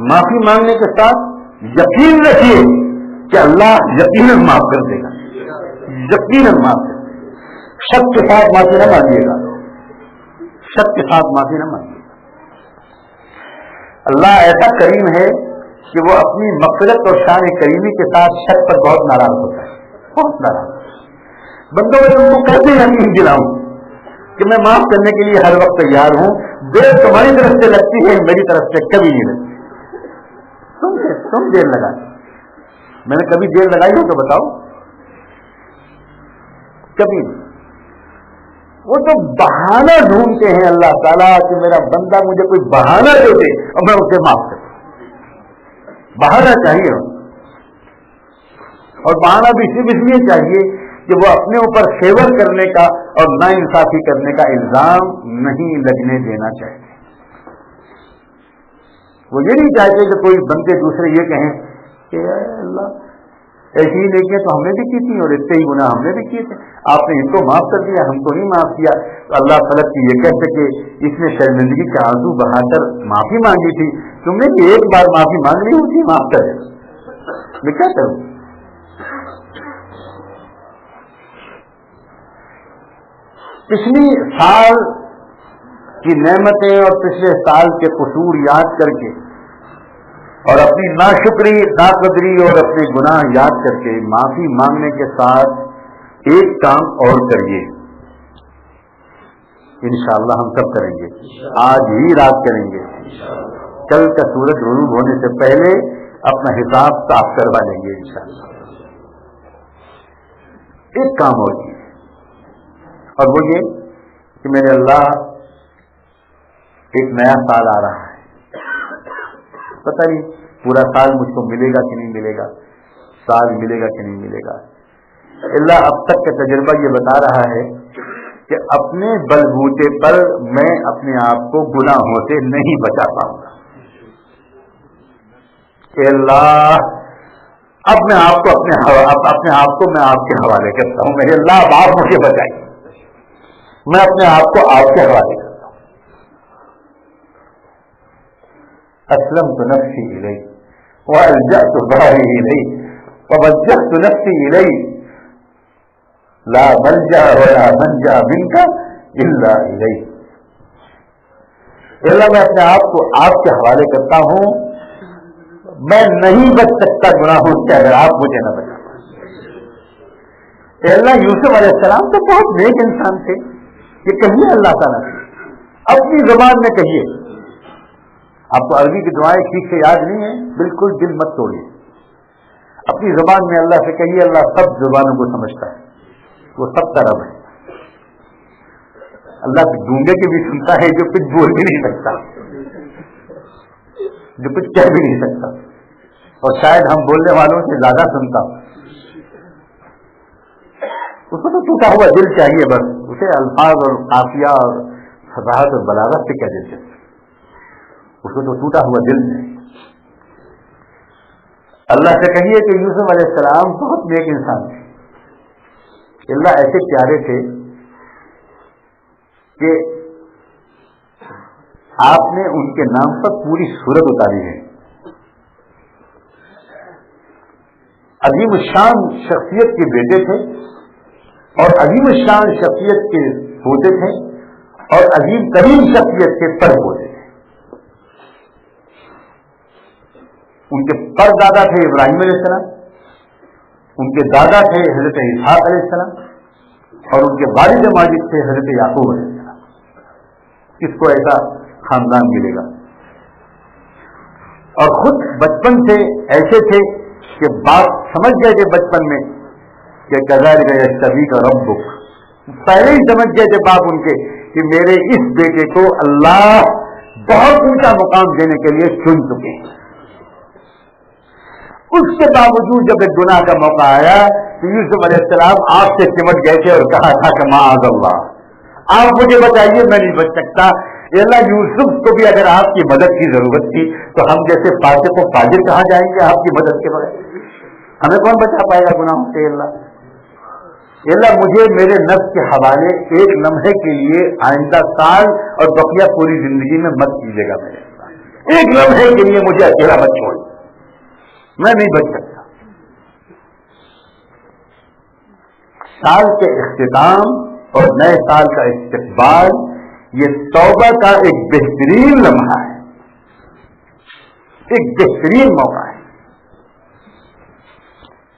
Speaker 1: معافی مانگنے کے ساتھ یقین رکھیے کہ اللہ یقیناً معاف کر دے گا، یقیناً معاف کر دے گا۔ شک کے ساتھ معافی نہ مانگیے گا، شک کے ساتھ معافی نہ مانگیے گا۔ اللہ ایسا کریم ہے کہ وہ اپنی مغفرت اور شان کریمی کے ساتھ شک پر بہت ناراض ہوتا ہے، بہت ناراض ہوتا ہے۔ بندوں میں تم کو کیسے یقین دلاؤں کہ میں معاف کرنے کے لیے ہر وقت تیار ہوں، دیر تمہاری طرف سے لگتی ہے، میری طرف سے کبھی نہیں لگتی۔ تم دیر لگا، میں نے کبھی دیر لگائی ہو تو بتاؤ، کبھی نہیں۔ وہ تو بہانہ ڈھونڈتے ہیں اللہ تعالیٰ کہ میرا بندہ مجھے کوئی بہانہ دے دے اور میں اسے معاف کروں، بہانہ چاہیے، اور بہانہ بھی صرف اس لیے چاہیے کہ وہ اپنے اوپر فیور کرنے کا اور نا انصافی کرنے کا الزام نہیں لگنے دینا چاہیے۔ وہ یہ نہیں چاہتے کہ کوئی بندے دوسرے یہ کہیں کہ اے اللہ ایسی ہی نیکیاں تو ہم نے بھی کی تھی اور اتنے ہی گناہ ہم نے بھی کیے تھے، آپ نے ان کو معاف کر دیا، ہم کو نہیں معاف کیا۔ تو اللہ فلک کی یہ کہہ سکے اس نے شرمندگی کے آنسو بہا کر معافی مانگی تھی، تم نے کہ ایک بار معافی مانگ لی ہوتی، معاف کر دے، میں کیا کروں؟ پچھلی سال کی نعمتیں اور پچھلے سال کے قصور یاد کر کے اور اپنی ناشکری، ناقدری اور اپنے گناہ یاد کر کے معافی مانگنے کے ساتھ ایک کام اور کریے، انشاءاللہ ہم سب کریں گے، آج ہی رات کریں گے، کل کا سورج غروب ہونے سے پہلے اپنا حساب صاف کروا لیں گے انشاءاللہ۔ ایک کام اور کیے، اور وہ یہ کہ میرے اللہ ایک نیا سال آ رہا ہے، پتہ نہیں پورا سال مجھ کو ملے گا کہ نہیں ملے گا، سال ملے گا کہ نہیں ملے گا۔ اللہ اب تک کا تجربہ یہ بتا رہا ہے کہ اپنے بلبوتے پر میں اپنے آپ کو گناہوں سے نہیں بچا پاؤں گا۔ کہ اللہ اب میں آپ کو اپنے آپ کو میں آپ کے حوالے کرتا ہوں، میرے اللہ اب آپ مجھے بچائیں، میں اپنے آپ کو آپ کے حوالے کرتا ہوں۔ اسلمت نفسی الیک والجأت ظہری الیک ووجہت نفسی الیک لا ملجأ ولا منجأ منک الا الیک۔ اللہ میں اپنے آپ کو آپ کے حوالے کرتا ہوں، میں نہیں بچ سکتا گناہوں سے اگر آپ مجھے نہ بچا پائیں۔ اللہ یوسف علیہ السلام تو بہت نیک انسان تھے، یہ کہیے اللہ تعالیٰ سے اپنی زبان میں کہیے۔ آپ کو عربی کی دعائیں ٹھیک سے یاد نہیں ہیں، بالکل دل مت توڑیے، اپنی زبان میں اللہ سے کہیے، اللہ سب زبانوں کو سمجھتا ہے، وہ سب کا رب ہے، اللہ گونگے کی بھی سنتا ہے جو کچھ بول بھی نہیں سکتا، جو کچھ کہہ بھی نہیں سکتا، اور شاید ہم بولنے والوں سے زیادہ سنتا۔ اس کو تو ٹوٹا ہوا دل چاہیے، بس اسے الفاظ اور قافیہ اور فصاحت اور بلاغت سے کیا دل چاہیے، اس کو تو ٹوٹا ہوا دل ہے۔ اللہ سے کہیے کہ یوسف علیہ السلام بہت نیک انسان تھے، اللہ ایسے پیارے تھے کہ آپ نے ان کے نام پر پوری سورت اتاری ہے۔ عظیم الشان شخصیت کے بیٹے تھے اور عظیم الشان شخصیت کے پوتے تھے اور عظیم ترین شخصیت کے پر پوتے تھے۔ ان کے پر دادا تھے ابراہیم علیہ السلام، ان کے دادا تھے حضرت اسحاق علیہ السلام اور ان کے والد ماجد تھے حضرت یعقوب علیہ السلام۔ اس کو ایسا خاندان ملے گا، اور خود بچپن سے ایسے تھے کہ باپ سمجھ گئے تھے بچپن میں کہ کذالک یجتبیک ربک، پہلے ہی سمجھ گئے تھے باپ ان کے کہ میرے اس بیٹے کو اللہ بہت اونچا مقام دینے کے لیے چن چکے ہیں۔ اس کے باوجود جب ایک گناہ کا موقع آیا تو یوسف علیہ السلام آپ سے چمٹ گئے تھے اور کہا تھا کہ معاذ اللہ، آپ مجھے بچائیے، میں نہیں بچ سکتا۔ اللہ یوسف کو بھی اگر آپ کی مدد کی ضرورت تھی تو ہم جیسے فاسق و فاجر کہاں جائیں گے آپ کی مدد کے بغیر؟ ہمیں کون بچا پائے گا گناہوں سے؟ اللہ مجھے میرے نفس کے حوالے ایک لمحے کے لیے آئندہ سال اور بقیہ پوری زندگی میں مت کیجیے گا میرے ایک لمحے کے لیے مجھے اکیلا مت چھوڑ، میں نہیں بچ سکتا۔ سال کے اختتام اور نئے سال کا استقبال یہ توبہ کا ایک بہترین لمحہ ہے، ایک بہترین موقع ہے۔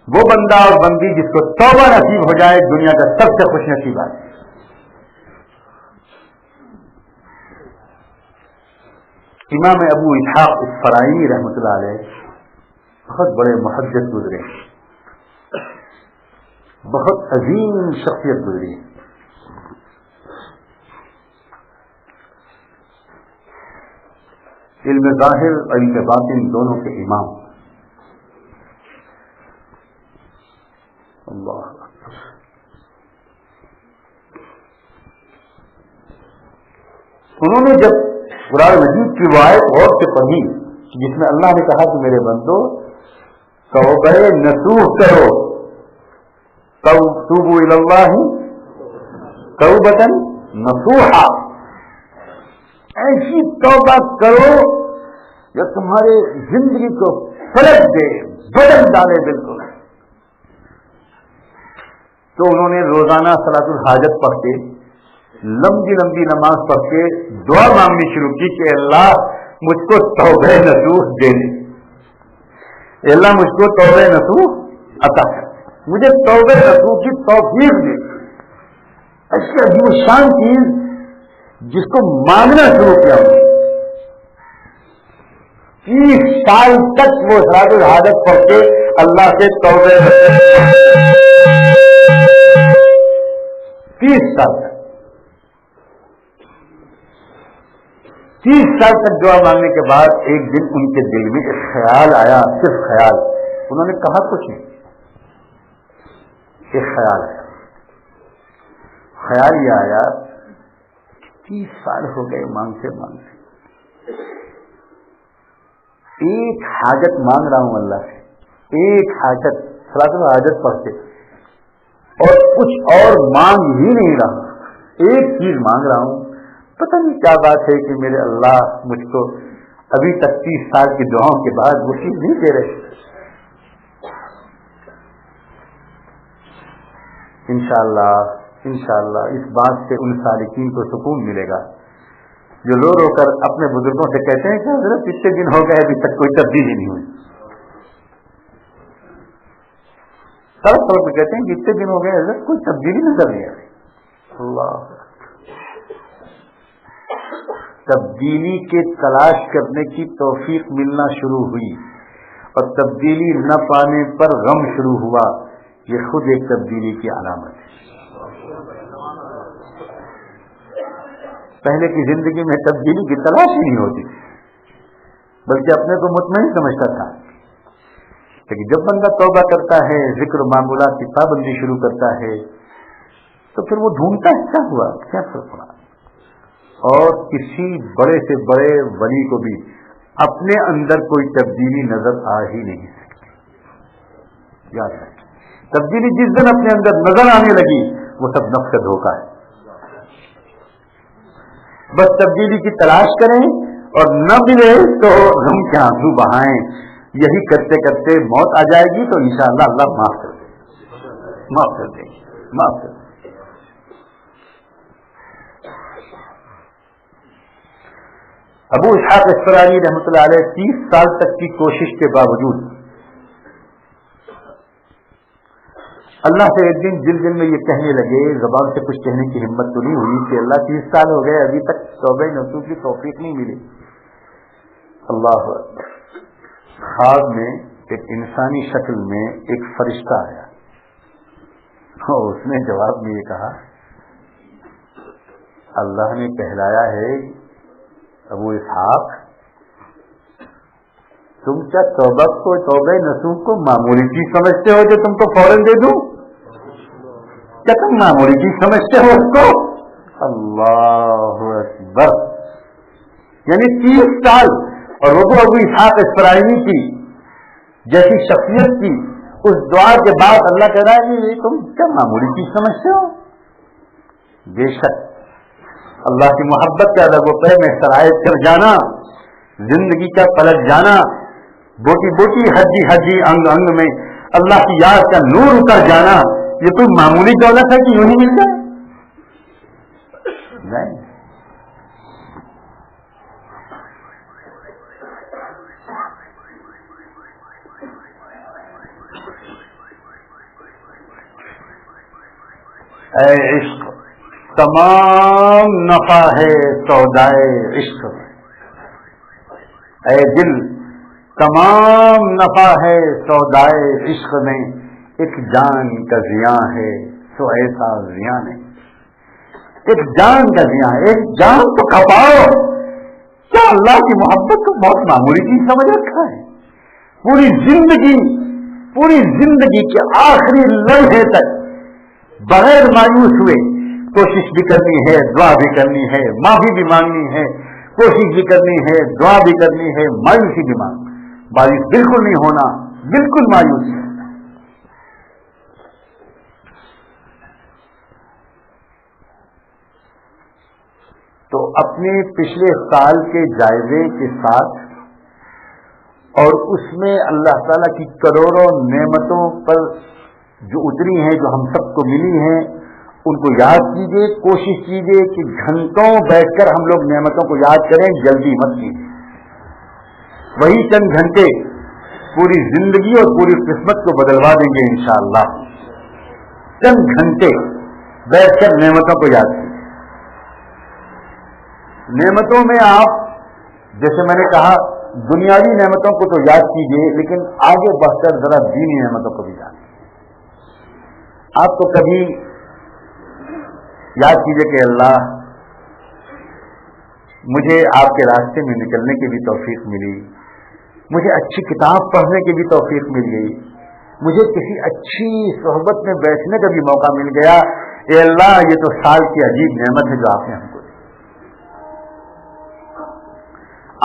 Speaker 1: وہ بندہ اور بندی جس کو توبہ نصیب ہو جائے دنیا کا سب سے خوش نصیب آدمی۔ امام ابو اسحاق الفرائی رحمۃ اللہ علیہ بہت بڑے محدث گزرے، بہت عظیم شخصیت گزری۔ علم ظاہر اور علم باطن دونوں کے امام۔ اللہ انہوں نے جب قرآن مجید کی وہ آیت غور سے پڑھی جس میں اللہ نے کہا کہ میرے بندو توبہ نصوح کرو، توبوا الی اللہ توبۃ نصوحا، ایسی توبہ کرو جو تمہارے زندگی کو پلٹ دے، بدل ڈالے بالکل۔ تو انہوں نے روزانہ صلاۃ الحاجت پڑھ کے، لمبی لمبی نماز پڑھ کے دعا مانگنی شروع کی کہ اللہ مجھ کو توبہ نصوح دے دے، اللہ مجھ کو توبہ نصوح عطا کر، مجھے توبہ نصوح کی توفیق دے۔ ایسی عجیب شان چیز جس کو مانگنا شروع کیا، 30 سال تک وہ صلاۃ الحاجت پڑھ کے اللہ سے توبہ 30 سال تک 30 سال تک دعا مانگنے کے بعد ایک دن ان کے دل میں ایک خیال آیا، صرف خیال، انہوں نے کہا کچھ نہیں، ایک خیال آیا۔ خیال یہ آیا 30 سال ہو گئے مانگتے مانگتے، ایک حاجت مانگ رہا ہوں اللہ سے، ایک حاجت صلاۃ الحاجت پڑھتے، اور کچھ اور مانگ ہی نہیں رہا، ایک چیز مانگ رہا ہوں، پتہ نہیں کیا بات ہے کہ میرے اللہ مجھ کو ابھی تک 30 سال کی دعاؤں کے بعد وہ چیز نہیں دے رہے۔ انشاءاللہ اس بات سے ان سالکین کو سکون ملے گا جو رو رو کر اپنے بزرگوں سے کہتے ہیں کہ حضرت کتنے دن ہو گئے ابھی تک کوئی تبدیلی نہیں ہوئی، سب کہتے ہیں کتنے دن ہو گئے حضرت کوئی تبدیلی نظر نہیں آئی۔ اللہ تبدیلی کے تلاش کرنے کی توفیق ملنا شروع ہوئی اور تبدیلی نہ پانے پر غم شروع ہوا، یہ خود ایک تبدیلی کی علامت ہے۔ پہلے کی زندگی میں تبدیلی کی تلاش ہی نہیں ہوتی، بلکہ اپنے کو مطمئن سمجھتا تھا، لیکن جب بندہ توبہ کرتا ہے، ذکر معمولات کی پابندی شروع کرتا ہے، تو پھر وہ ڈھونڈتا ہے کیا ہوا، کیا فرق پڑا۔ اور کسی بڑے سے بڑے ولی کو بھی اپنے اندر کوئی تبدیلی نظر آ ہی نہیں سکتی۔ یاد رکھیں، تبدیلی جس دن اپنے اندر نظر آنے لگی وہ سب نفس کا دھوکہ ہے۔ بس تبدیلی کی تلاش کریں اور نہ ملے تو غم کے آنسو بہائیں، یہی کرتے کرتے موت آ جائے گی تو انشاءاللہ اللہ معاف کر دے گی، معاف کر دے گی، معاف کر دے گی۔ ابو اسحاق الفرائی رحمۃ اللہ علیہ 30 سال تک کی کوشش کے باوجود اللہ سے ایک دن دل میں یہ کہنے لگے، زبان سے کچھ کہنے کی ہمت تو نہیں ہوئی کہ اللہ 30 سال ہو گئے ابھی تک توبہ نصوح کی توفیق نہیں ملی۔ اللہ اکبر۔ خواب میں ایک انسانی شکل میں ایک فرشتہ آیا اور اس نے جواب میں یہ کہا، اللہ نے کہلایا ہے ابو اسحاق تم کیا توبہ نصوح کو معمولی چیز سمجھتے ہو جو تم کو فوراً دے دوں؟ کیا تم معمولی چیز سمجھتے ہو اس کو؟ اللہ اکبر۔ یعنی 30 سال اور وہ ابو اسحاق اسفرائی کی جیسی شخصیت کی اس دعا کے بعد اللہ کہہ رہا ہے کہ یہ تم کیا معمولی چیز سمجھتے ہو؟ بے شک اللہ کی محبت کے ادب و پہ میں شرائط کر جانا زندگی کا پلٹ جانا، بوٹی بوٹی ہڈی ہڈی انگ انگ میں اللہ کی یاد کا نور اتر جانا، یہ کوئی معمولی دولت ہے کہ یوں ہی مل جائے؟ نہیں. اے عشق تمام نفع ہے سودائے عشق میں، اے دل تمام نفع ہے سودائے عشق میں، ایک جان کا زیاں ہے سو ایسا زیاں نہیں. ایک جان کا زیاں ہے، ایک جان تو کھپاؤ. کیا اللہ کی محبت کو بہت معمولی چیز سمجھ رکھا ہے؟ پوری زندگی کے آخری لمحے تک بغیر مایوس ہوئے کوشش بھی کرنی ہے، دعا بھی کرنی ہے، معافی بھی مانگنی ہے، کوشش بھی کرنی ہے، دعا بھی کرنی ہے، مایوسی بھی مانگنی. مایوس بالکل نہیں ہونا، بالکل مایوس نہیں ہونا. تو اپنے پچھلے سال کے جائزے کے ساتھ اور اس میں اللہ تعالیٰ کی کروڑوں نعمتوں پر جو اتری ہیں، جو ہم سب کو ملی ہیں، ان کو یاد کیجئے. کوشش کیجئے کہ گھنٹوں بیٹھ کر ہم لوگ نعمتوں کو یاد کریں، جلدی مت کیجئے. وہی چند گھنٹے پوری زندگی اور پوری قسمت کو بدلوا دیں گے انشاءاللہ. چند گھنٹے بیٹھ کر نعمتوں کو یاد کیجئے. نعمتوں میں آپ، جیسے میں نے کہا، دنیاوی نعمتوں کو تو یاد کیجئے، لیکن آگے بڑھ کر ذرا دینی نعمتوں کو بھی یاد. آپ کو کبھی یاد کیجئے کہ اللہ مجھے آپ کے راستے میں نکلنے کی بھی توفیق ملی، مجھے اچھی کتاب پڑھنے کی بھی توفیق مل گئی، مجھے کسی اچھی صحبت میں بیٹھنے کا بھی موقع مل گیا. اے اللہ، یہ تو سال کی عجیب نعمت ہے جو آپ نے ہم کو دی.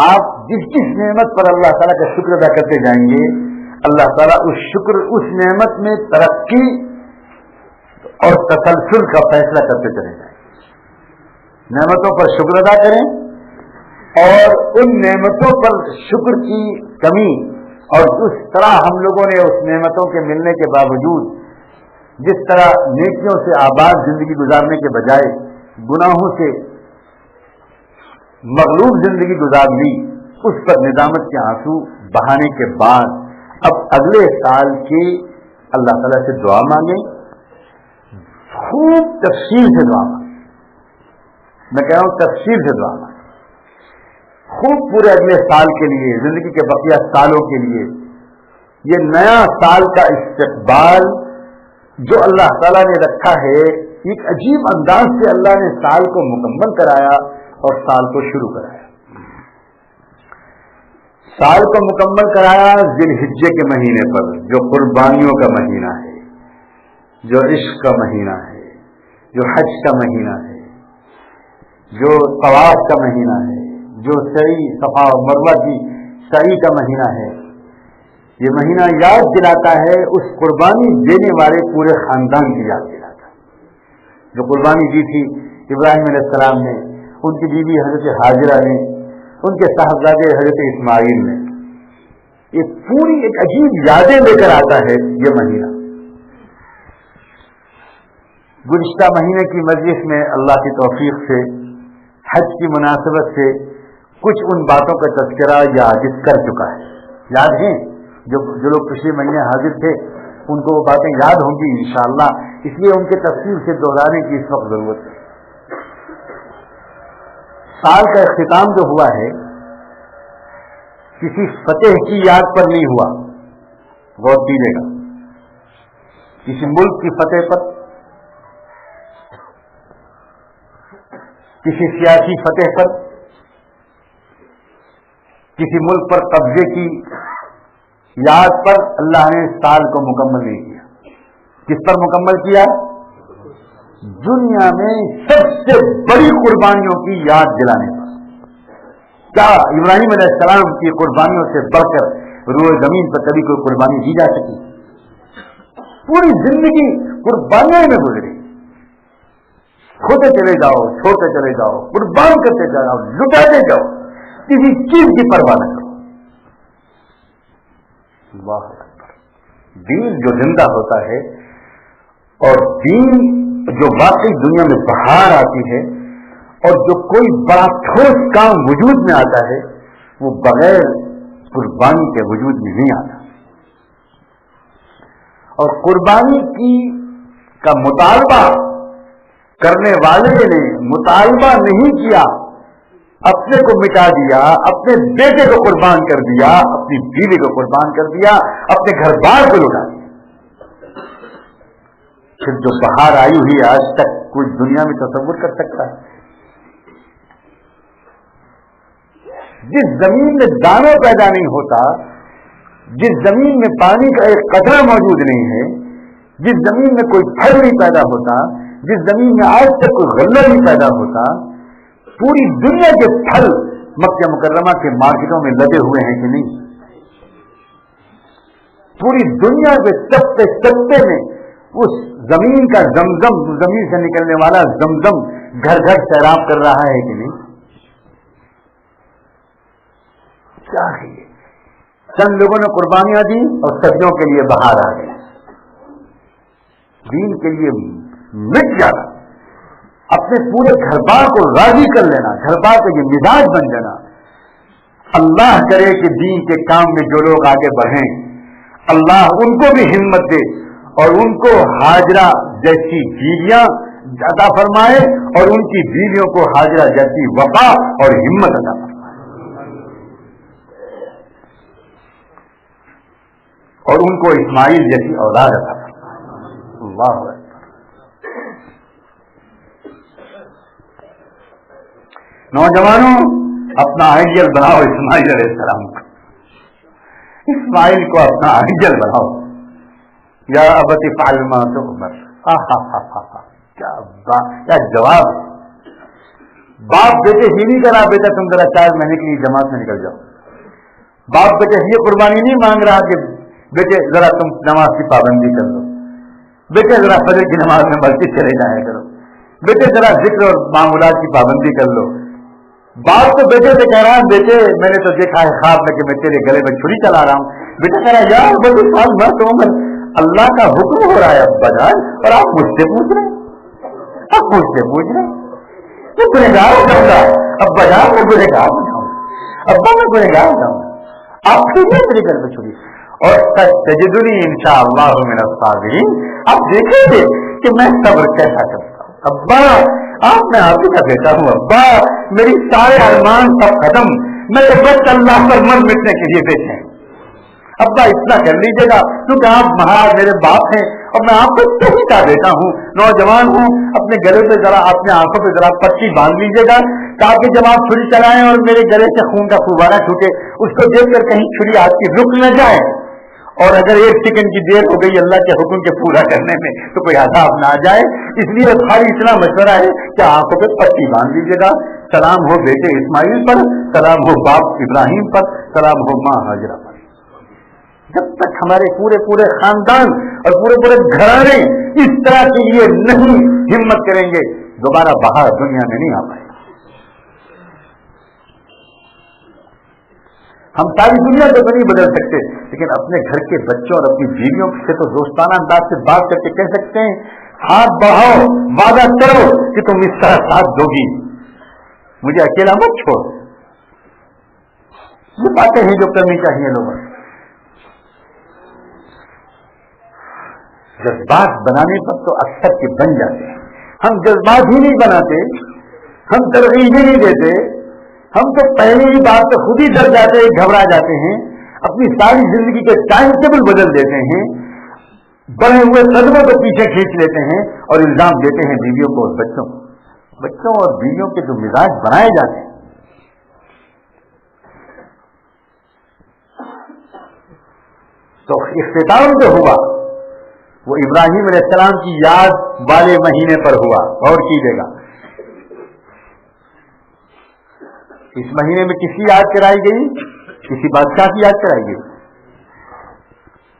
Speaker 1: آپ جس جس نعمت پر اللہ تعالیٰ کا شکر ادا کرتے جائیں گے، اللہ تعالیٰ اس نعمت میں ترقی اور تسلسل کا فیصلہ کرتے چلے جائیں. نعمتوں پر شکر ادا کریں، اور ان نعمتوں پر شکر کی کمی، اور جس طرح ہم لوگوں نے اس نعمتوں کے ملنے کے باوجود جس طرح نیکیوں سے آباد زندگی گزارنے کے بجائے گناہوں سے مغلوب زندگی گزار لی، اس پر ندامت کے آنسو بہانے کے بعد اب اگلے سال کی اللہ تعالیٰ سے دعا مانگیں. خوب تفصیل سے دعا مانگیں. میں کہہ رہا ہوں تفصیل سے دعا مانگیں. خوب پورے اگلے سال کے لیے، زندگی کے بقیہ سالوں کے لیے، یہ نیا سال کا استقبال جو اللہ تعالیٰ نے رکھا ہے، ایک عجیب انداز سے اللہ نے سال کو مکمل کرایا اور سال کو شروع کرایا. سال کو مکمل کرایا ذی الحجہ کے مہینے پر، جو قربانیوں کا مہینہ ہے، جو عشق کا مہینہ ہے، جو حج کا مہینہ ہے، جو طواف کا مہینہ ہے، جو سعی صفا و مروہ کی سعی کا مہینہ ہے. یہ مہینہ یاد دلاتا ہے اس قربانی دینے والے پورے خاندان کی یاد دلاتا ہے، جو قربانی دی تھی ابراہیم علیہ السلام نے، ان کی بیوی حضرت ہاجرہ نے، ان کے صاحبزادے حضرت اسماعیل نے. یہ پوری ایک عجیب یادیں لے کر آتا ہے یہ مہینہ. گزشتہ مہینے کی مجلس میں اللہ کی توفیق سے حج کی مناسبت سے کچھ ان باتوں کا تذکرہ یا حدیث کر چکا ہے. یاد ہیں؟ جو لوگ پچھلے مہینے حاضر تھے ان کو وہ باتیں یاد ہوں گی انشاءاللہ، اس لیے ان کے تفصیل سے دہرانے کی اس وقت ضرورت ہے. سال کا اختتام جو ہوا ہے کسی فتح کی یاد پر نہیں ہوا، غور کیجیے گا. کسی ملک کی فتح پر، کسی سیاسی فتح پر، کسی ملک پر قبضے کی یاد پر اللہ نے سال کو مکمل نہیں کیا. کس پر مکمل کیا؟ دنیا میں سب سے بڑی قربانیوں کی یاد دلانے پر. کیا ابراہیم علیہ السلام کی قربانیوں سے بڑھ کر روئے زمین پر کبھی کوئی قربانی دی جا سکی؟ پوری زندگی قربانیوں میں گزری. کھوتے چلے جاؤ، چھوڑتے چلے جاؤ، قربان کرتے جاؤ، لٹاتے جاؤ. کسی چیز کی پرواہ نہ کرو. اللہ اکبر. دین جو زندہ ہوتا ہے اور دین جو واقعی دنیا میں بہار آتی ہے اور جو کوئی بڑا ٹھوس کام وجود میں آتا ہے وہ بغیر قربانی کے وجود میں نہیں آتا. اور قربانی کا مطالبہ کرنے والے نے مطالبہ نہیں کیا، اپنے کو مٹا دیا، اپنے بیٹے کو قربان کر دیا، اپنی بیوی کو قربان کر دیا، اپنے گھر بار کو لٹا دیا. پھر جو بہار آئی ہوئی آج تک کوئی دنیا میں تصور کر سکتا ہے؟ جس زمین میں دانا پیدا نہیں ہوتا، جس زمین میں پانی کا ایک قطرہ موجود نہیں ہے، جس زمین میں کوئی پھل نہیں پیدا ہوتا، جس زمین میں آج تک کوئی غلہ نہیں پیدا ہوتا، پوری دنیا کے پھل مکہ مکرمہ کے مارکیٹوں میں لگے ہوئے ہیں کہ نہیں؟ پوری دنیا کے چپتے چپتے میں اس زمین کا زمزم، زمین سے نکلنے والا زمزم گھر گھر سیراب کر رہا ہے کہ نہیں؟ کیا ہے یہ؟ چند لوگوں نے قربانیاں دی اور صدیوں کے لیے بہار آ گئی. دین کے لیے مٹ جانا، اپنے پورے گھر بار کو راضی کر لینا، گھر بار کا یہ مزاج بن جانا. اللہ کرے کہ دین کے کام میں جو لوگ آگے بڑھیں، اللہ ان کو بھی ہمت دے اور ان کو ہاجرہ جیسی بیویاں عطا فرمائے اور ان کی بیویوں کو ہاجرہ جیسی وفا اور ہمت عطا فرمائے اور ان کو اسماعیل جیسی اولاد عطا فرمائے. اللہ اکبر. نوجوانوں، اپنا آئیڈیل بناؤ اسماعیل علیہ السلام کو. اسماعیل کو اپنا آئیڈیل بناؤ. یا ابت افعل ما تؤمر. کیا جواب. باپ بیٹے ہی نہیں کرا، بیٹا تم ذرا 4 مہینے کے لیے جماعت میں نکل جاؤ. باپ بیٹے یہ قربانی نہیں مانگ رہا کہ بیٹے ذرا تم نماز کی پابندی کر لو، بیٹے ذرا فجر کی نماز میں مسجد چلے جایا کرو، بیٹے ذرا ذکر اور معمولات کی پابندی کر لو. باپ تو بیٹے سے کہہ رہا ہے بیٹے میں نے تو دیکھا ہے خواب میں کہ میں تیرے گلے میں چھری چلا رہا ہوں. بیٹا کہہ رہا ہے یار بڑی سال میں تو اللہ کا حکم ہو رہا ہے ابا جان اور آپ مجھ سے پوچھ رہے ہیں، آپ مجھ سے پوچھ رہے ہیں. میں گنہگار ہو جاؤں گا ابا جان، میں گنہگار ہو جاؤں گا ابا، میں گنہگار ہو جاؤں گا. آپ پھر میرے گھر میں چھری اور تجدنی انشاءاللہ من الصابرین. آپ دیکھیں گے کہ میں صبر کیسا کرتا ہوں. ابا آپ میں آپ ہی کا بیٹا ہوں، ابا میری سارے ارمان سب ختم، میں بس اللہ پر مر مٹنے کے لیے بیٹھے ہیں. ابا اتنا کر لیجیے گا کیونکہ آپ مہاراج میرے باپ ہیں اور میں آپ کو صحیح کا بیٹا ہوں، نوجوان ہوں. اپنے گلے پہ ذرا، اپنے آنکھوں پہ ذرا پٹی باندھ لیجیے گا تاکہ جب آپ چھری چلائیں اور میرے گلے سے خون کا فوارہ چھوٹے، اس کو دیکھ کر کہیں چھری آپ کی رک نہ جائے. اور اگر 1 سیکنڈ کی دیر ہو گئی اللہ کے حکم کے پورا کرنے میں تو کوئی عذاب نہ آ جائے. اس لیے بھائی اتنا مشورہ ہے کہ آنکھوں پہ پٹی باندھ لیجیے گا. سلام ہو بیٹے اسماعیل پر، سلام ہو باپ ابراہیم پر، سلام ہو ماں ہاجرہ پر. جب تک ہمارے پورے خاندان اور پورے گھرانے اس طرح کے لیے نہیں ہمت کریں گے، دوبارہ باہر دنیا میں نہیں آ پائے. ہم ساری دنیا کو نہیں بدل سکتے لیکن اپنے گھر کے بچوں اور اپنی بیویوں سے تو دوستانہ انداز سے بات کر کے کہہ سکتے ہیں ہاتھ بڑھاؤ، وعدہ کرو کہ تم اس طرح ساتھ دو گی، مجھے اکیلا مت چھوڑ. یہ باتیں ہیں جو کرنی چاہیے لوگوں. جذبات بنانے پر تو اکثر کے بن جاتے ہیں. ہم جذبات ہی نہیں بناتے، ہم ترغیب ہی نہیں دیتے. ہم تو پہلی ہی بات تو خود ہی ڈر جاتے ہیں، گھبرا جاتے ہیں، اپنی ساری زندگی کے ٹائم ٹیبل بدل دیتے ہیں، بڑے ہوئے قدموں کو پیچھے کھینچ لیتے ہیں اور الزام دیتے ہیں بیویوں کو اور بچوں اور بیویوں کے جو مزاج بنائے جاتے ہیں. تو اختتام جو ہوا وہ ابراہیم علیہ السلام کی یاد والے مہینے پر ہوا. غور کیجیے گا، اس مہینے میں کسی یاد کرائی گئی؟ کسی بادشاہ کی یاد کرائی گئی،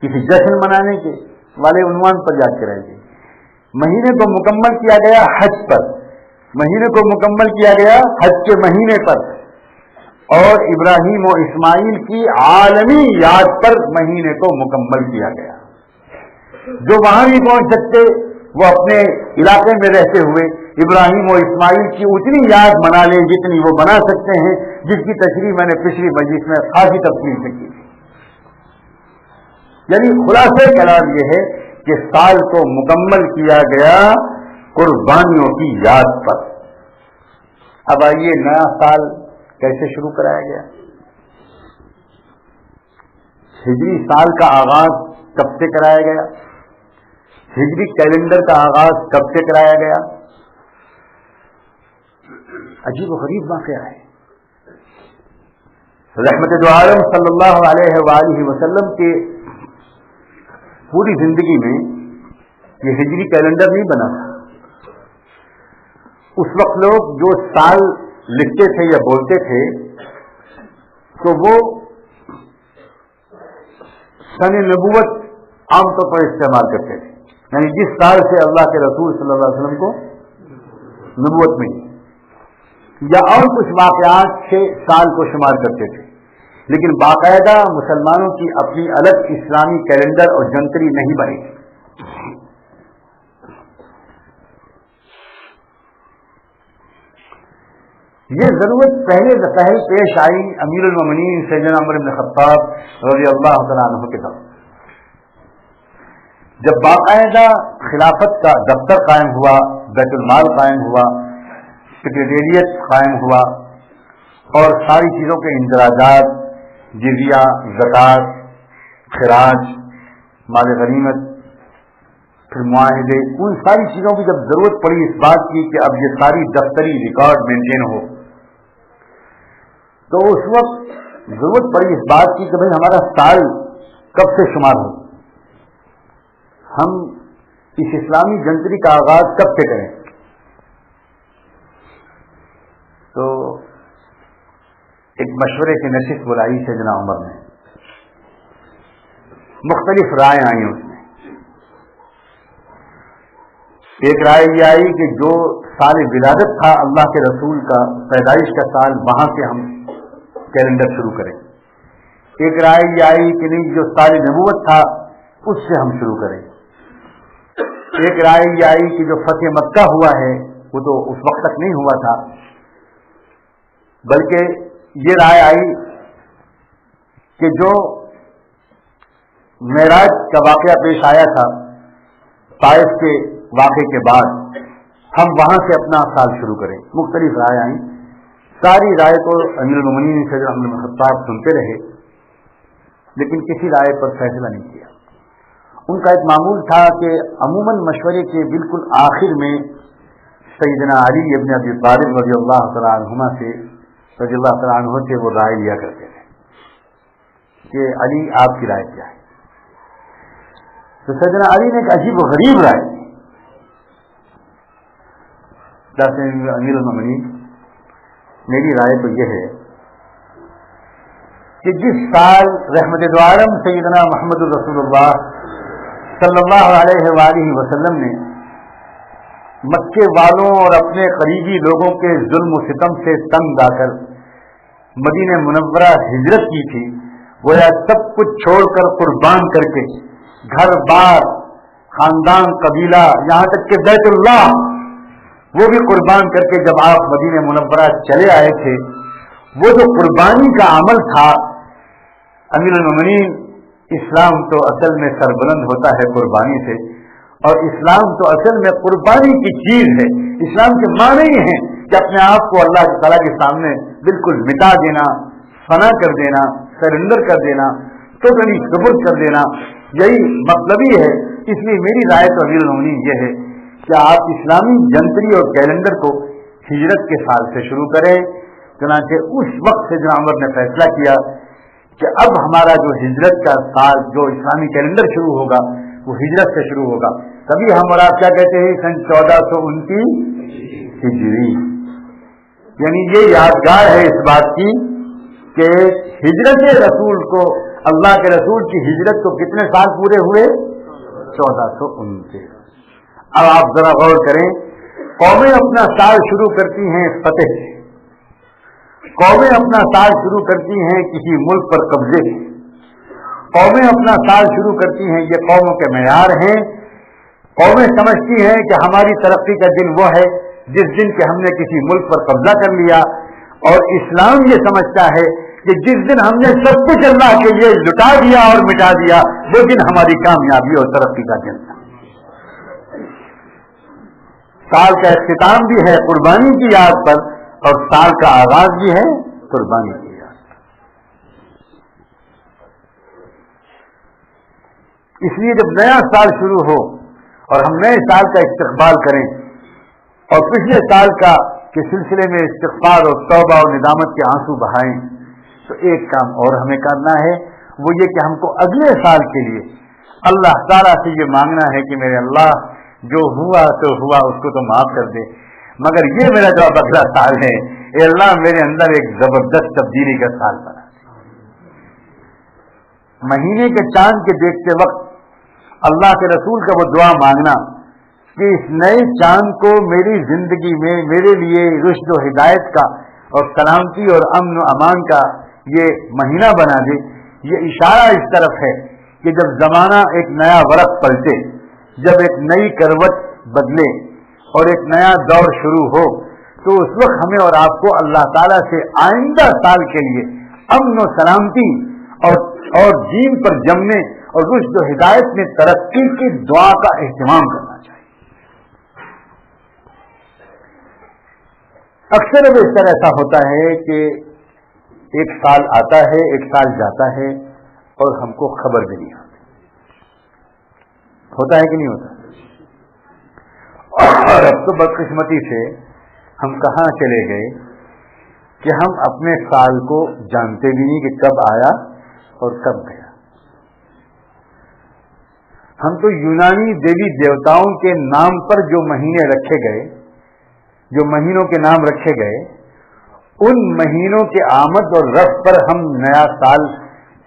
Speaker 1: کسی جشن منانے کے والے عنوان پر یاد کرائی گئی. مہینے کو مکمل کیا گیا حج پر، مہینے کو مکمل کیا گیا حج کے مہینے پر. اور ابراہیم و اسماعیل کی عالمی یاد پر مہینے کو مکمل کیا گیا. جو وہاں نہیں پہنچ سکتے وہ اپنے علاقے میں رہتے ہوئے ابراہیم و اسماعیل کی اتنی یاد منا لیں جتنی وہ بنا سکتے ہیں، جس کی تشریح میں نے پچھلی مجلس میں خاصی تفصیل سے کی. یعنی خلاصہ کلام یہ ہے کہ سال کو مکمل کیا گیا قربانیوں کی یاد پر. اب آئیے نیا سال کیسے شروع کرایا گیا؟ ہجری سال کا آغاز کب سے کرایا گیا؟ ہجری کیلنڈر کا آغاز کب سے کرایا گیا؟ عجیب و غریب واقعہ ہے. رحمت دو عالم صلی اللہ علیہ وآلہ وسلم کے پوری زندگی میں یہ ہجری کیلنڈر نہیں بنا. اس وقت لوگ جو سال لکھتے تھے یا بولتے تھے تو وہ سن نبوت عام طور پر استعمال کرتے تھے، یعنی جس سال سے اللہ کے رسول صلی اللہ علیہ وسلم کو نبوت ملی یا اور کچھ واقعات سے سال کو شمار کرتے تھے. لیکن باقاعدہ مسلمانوں کی اپنی الگ اسلامی کیلنڈر اور جنتری نہیں بنی. یہ ضرورت پہلے پیش آئی امیر المومنین سیدنا عمر بن خطاب رضی اللہ تعالیٰ عنہ کے طرف، جب باقاعدہ خلافت کا دفتر قائم ہوا، بیت المال قائم ہوا، سیکریٹریٹ قائم ہوا اور ساری چیزوں کے اندراجات، جزیہ، زکوٰۃ، خراج، مال غنیمت، پھر معاہدے، ان ساری چیزوں کی جب ضرورت پڑی اس بات کی کہ اب یہ ساری دفتری ریکارڈ مینٹین ہو، تو اس وقت ضرورت پڑی اس بات کی کہ بھئی ہمارا سال کب سے شمار ہو، ہم اس اسلامی جنتری کا آغاز کب سے کریں. تو ایک مشورے کی نشست بلائی سیدنا عمر نے، مختلف رائے آئیں اس میں. ایک رائے یہ آئی کہ جو سال ولادت تھا اللہ کے رسول کا، پیدائش کا سال، وہاں سے ہم کیلنڈر شروع کریں. ایک رائے یہ آئی کہ نہیں، جو سال نبوت تھا اس سے ہم شروع کریں. ایک رائے یہ آئی کہ جو فتح مکہ ہوا ہے وہ تو اس وقت تک نہیں ہوا تھا، بلکہ یہ رائے آئی کہ جو معراج کا واقعہ پیش آیا تھا طائف کے واقعے کے بعد، ہم وہاں سے اپنا سال شروع کریں. مختلف رائے آئیں. ساری رائے کو امیر المومنین سیدنا عمر بن خطاب سنتے رہے، لیکن کسی رائے پر فیصلہ نہیں کیا. ان کا ایک معمول تھا کہ عموماً مشورے کے بالکل آخر میں سیدنا علی ابن ابی طالب رضی اللہ تعالیٰ عنہما سے وہ رائے لیا کرتے تھے کہ علی آپ کی رائے کیا ہے. تو سیدنا علی نے ایک عجیب و غریب رائے دی. امیر المومنین، میری رائے تو یہ ہے کہ جس سال رحمت دو عالم سیدنا محمد رسول اللہ صلی اللہ علیہ وآلہ وسلم نے مکے والوں اور اپنے قریبی لوگوں کے ظلم و ستم سے تنگ آ کر مدینہ منورہ ہجرت کی تھی، گویا سب کچھ چھوڑ کر قربان کر کے گھر بار، خاندان، قبیلہ، یہاں تک کہ بیت اللہ وہ بھی قربان کر کے جب آپ مدینہ منورہ چلے آئے تھے، وہ جو قربانی کا عمل تھا، امیر المومنین، اسلام تو اصل میں سربلند ہوتا ہے قربانی سے، اور اسلام تو اصل میں قربانی کی چیز ہے. اسلام کے معنی یہ ہیں کہ اپنے آپ کو اللہ تعالیٰ کے سامنے بالکل مٹا دینا، فنا کر دینا، سرنڈر کر دینا، ٹوٹلی قبول کر دینا، یہی مطلب ہی ہے. اس لیے میری رائے تو امیر المومنین یہ ہے کہ آپ اسلامی جنتری اور کیلنڈر کو ہجرت کے سال سے شروع کریں. چنانچہ اس وقت سے جناب عمر نے فیصلہ کیا کہ اب ہمارا جو ہجرت کا سال، جو اسلامی کیلنڈر شروع ہوگا وہ ہجرت سے شروع ہوگا. تبھی ہم اور آپ کیا کہتے ہیں، سن 1429 ہجری. یعنی یہ یادگار ہے اس بات کی کہ ہجرت رسول کو، اللہ کے رسول کی ہجرت کو کتنے سال پورے ہوئے؟ 1429. اب آپ ذرا غور کریں، قومیں اپنا سال شروع کرتی ہیں فتح سے، قومیں اپنا سال شروع کرتی ہیں کسی ملک پر قبضے سے، قومیں اپنا سال شروع کرتی ہیں، یہ قوموں کے معیار ہیں. قومیں سمجھتی ہیں کہ ہماری ترقی کا دن وہ ہے جس دن کہ ہم نے کسی ملک پر قبضہ کر لیا، اور اسلام یہ سمجھتا ہے کہ جس دن ہم نے سب کچھ اللہ کے لیے لٹا دیا اور مٹا دیا وہ دن ہماری کامیابی اور ترقی کا دن تھا. سال کا اختتام بھی ہے قربانی کی یاد پر، اور سال کا آغاز بھی ہے قربانی کی یاد پر. اس لیے جب نیا سال شروع ہو اور ہم نئے سال کا استقبال کریں اور پچھلے سال کا کے سلسلے میں استغفار اور توبہ اور ندامت کے آنسو بہائیں، تو ایک کام اور ہمیں کرنا ہے، وہ یہ کہ ہم کو اگلے سال کے لیے اللہ تعالیٰ سے یہ مانگنا ہے کہ میرے اللہ جو ہوا تو ہوا، اس کو تو معاف کر دے، مگر یہ میرا جو اگلا سال ہے اے اللہ میرے اندر ایک زبردست تبدیلی کا سال بنا دے. مہینے کے چاند کے دیکھتے وقت اللہ کے رسول کا وہ دعا مانگنا کہ اس نئے چاند کو میری زندگی میں میرے لیے رشد و ہدایت کا اور سلامتی اور امن و امان کا یہ مہینہ بنا دے، یہ اشارہ اس طرف ہے کہ جب زمانہ ایک نیا ورق پلٹے، جب ایک نئی کروٹ بدلے اور ایک نیا دور شروع ہو، تو اس وقت ہمیں اور آپ کو اللہ تعالیٰ سے آئندہ سال کے لیے امن و سلامتی اور دین پر جمنے اور رشد و ہدایت میں ترقی کی دعا کا اہتمام کرنا چاہیے. اکثر بیشتر ایسا ہوتا ہے کہ ایک سال آتا ہے، ایک سال جاتا ہے اور ہم کو خبر بھی نہیں ہوتا ہے کہ نہیں ہوتا؟ اور اب تو بدقسمتی سے ہم کہاں چلے گئے کہ ہم اپنے سال کو جانتے بھی نہیں کہ کب آیا اور کب گیا. ہم تو یونانی دیوی دیوتاؤں کے نام پر جو مہینے رکھے گئے، جو مہینوں کے نام رکھے گئے، ان مہینوں کے آمد اور رفت پر ہم نیا سال